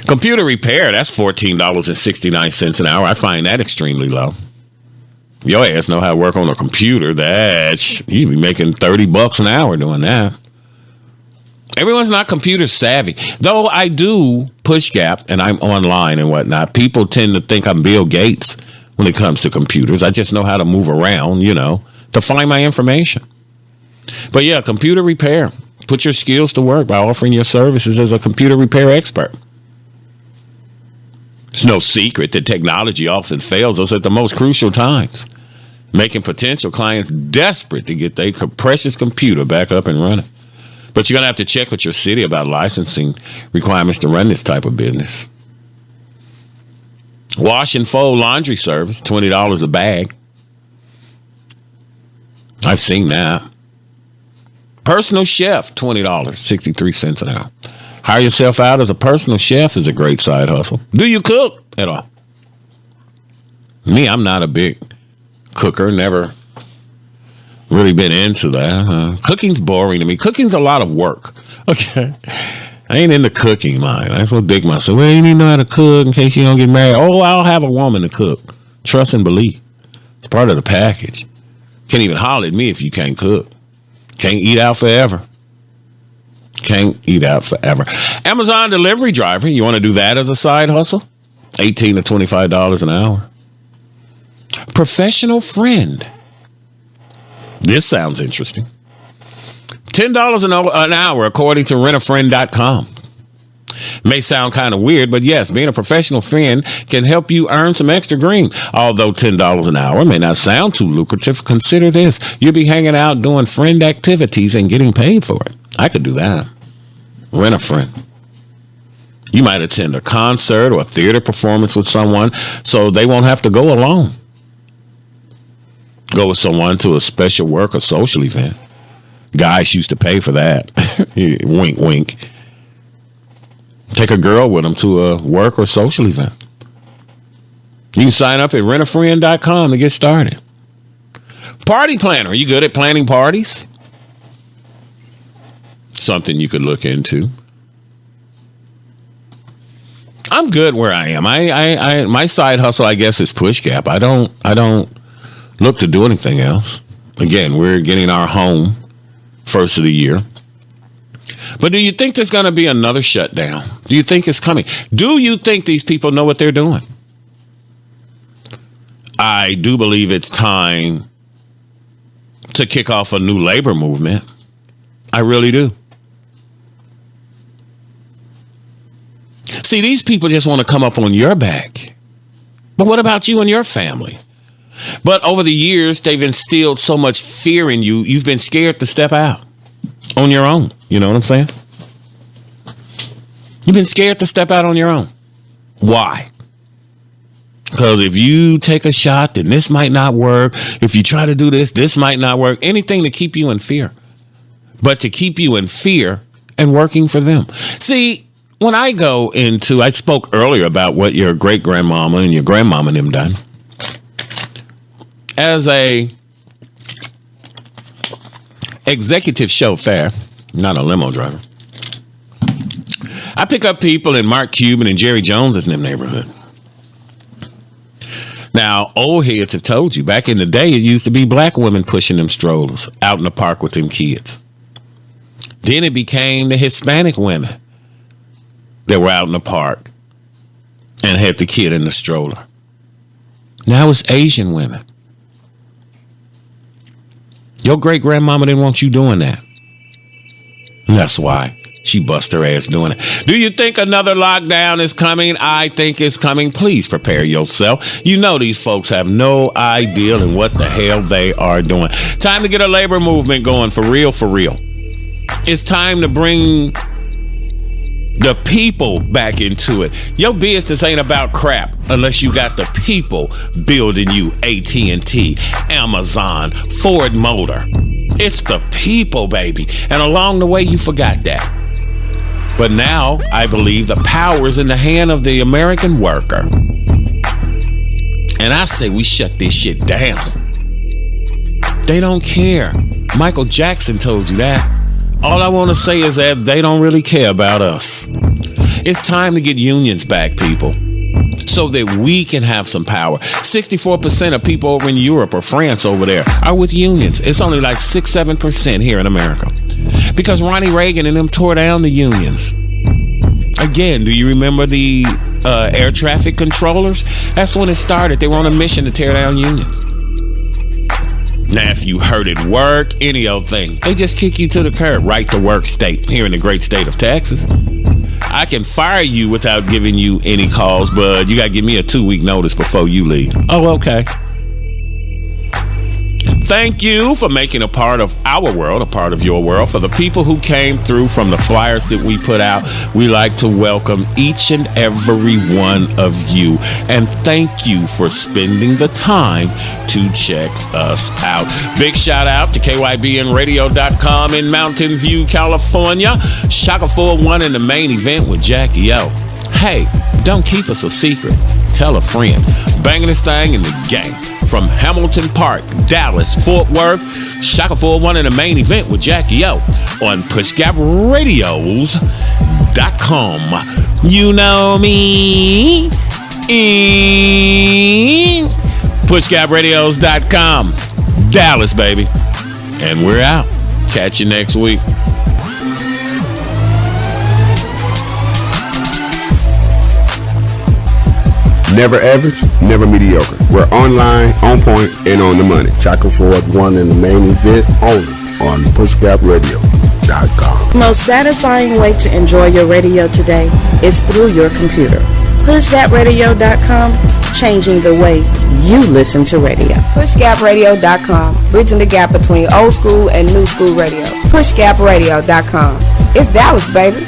Computer repair, that's $14.69 an hour. I find that extremely low. Your ass know how to work on a computer. You be making $30 an hour doing that. Everyone's not computer savvy. Though I do push gap and I'm online and whatnot, people tend to think I'm Bill Gates when it comes to computers. I just know how to move around, to find my information. But yeah, computer repair. Put your skills to work by offering your services as a computer repair expert. It's no secret that technology often fails us at the most crucial times, making potential clients desperate to get their precious computer back up and running. But you're going to have to check with your city about licensing requirements to run this type of business. Wash and fold laundry service, $20 a bag. I've seen that. Personal chef, $20, 63 cents an hour. Hire yourself out as a personal chef is a great side hustle. Do you cook at all? Me, I'm not a big cooker, never really been into that. Cooking's boring to me. Cooking's a lot of work. Okay. I ain't into cooking, man. That's what Big Mom said. Well, you need to know how to cook in case you don't get married. Oh, I'll have a woman to cook. Trust and believe. It's part of the package. Can't even holler at me if you can't cook. Can't eat out forever. Can't eat out forever. Amazon delivery driver. You want to do that as a side hustle? $18 to $25 an hour. Professional friend. This sounds interesting. $10 an hour, according to rentafriend.com. May sound kind of weird, but yes, being a professional friend can help you earn some extra green. Although $10 an hour may not sound too lucrative, consider this. You'll be hanging out doing friend activities and getting paid for it. I could do that. Rent a friend. You might attend a concert or a theater performance with someone so they won't have to go alone. Go with someone to a special work or social event. Guys used to pay for that. Wink, wink. Take a girl with them to a work or social event. You can sign up at rentafriend.com to get started. Party planner. Are you good at planning parties? Something you could look into. I'm good where I am. I my side hustle, I guess, is push gap. I don't look to do anything else. Again, we're getting our home first of the year. But do you think there's going to be another shutdown? Do you think it's coming? Do you think these people know what they're doing? I do believe it's time to kick off a new labor movement. I really do. See, these people just want to come up on your back. But what about you and your family? But over the years, they've instilled so much fear in you, you've been scared to step out on your own. You know what I'm saying? You've been scared to step out on your own. Why? Because if you take a shot, then this might not work. If you try to do this, this might not work. Anything to keep you in fear. But to keep you in fear and working for them. See, when I spoke earlier about what your great-grandmama and your grandmama and them done. As a executive chauffeur, not a limo driver, I pick up people in Mark Cuban and Jerry Jones in them neighborhood. Now, old heads have told you, back in the day, it used to be black women pushing them strollers out in the park with them kids. Then it became the Hispanic women that were out in the park and had the kid in the stroller. Now it's Asian women. Your great-grandmama didn't want you doing that. And that's why she bust her ass doing it. Do you think another lockdown is coming? I think it's coming. Please prepare yourself. You know these folks have no idea in what the hell they are doing. Time to get a labor movement going for real, for real. It's time to bring the people back into it. Your business ain't about crap unless you got the people building you AT&T, Amazon, Ford Motor. It's the people, baby. And along the way, you forgot that. But now, I believe the power is in the hand of the American worker. And I say we shut this shit down. They don't care. Michael Jackson told you that. All I want to say is that they don't really care about us. It's time to get unions back, people, so that we can have some power. 64% of people over in Europe or France over there are with unions. It's only like 6-7% here in America. Because Ronnie Reagan and them tore down the unions. Again, do you remember the air traffic controllers? That's when it started. They were on a mission to tear down unions. Now, if you hurt at work, any old thing, they just kick you to the curb. Right to work state here in the great state of Texas. I can fire you without giving you any calls, but you got to give me a 2-week notice before you leave. Oh, okay. Thank you for making a part of our world, a part of your world. For the people who came through from the flyers that we put out, we like to welcome each and every one of you. And thank you for spending the time to check us out. Big shout out to KYBNradio.com in Mountain View, California. Shaka 401 in the main event with Jackie O. Hey, don't keep us a secret. Tell a friend. Banging this thing in the gang. From Hamilton Park, Dallas, Fort Worth, Shaka 401 in the main event with Jackie O on PushGapRadios.com. You know me. PushGapRadios.com. Dallas, baby. And we're out. Catch you next week. Never average, never mediocre. We're online, on point, and on the money. Shaka 401 in the main event only on PushGapRadio.com. The most satisfying way to enjoy your radio today is through your computer. PushGapRadio.com, changing the way you listen to radio. PushGapRadio.com, bridging the gap between old school and new school radio. PushGapRadio.com. It's Dallas, baby.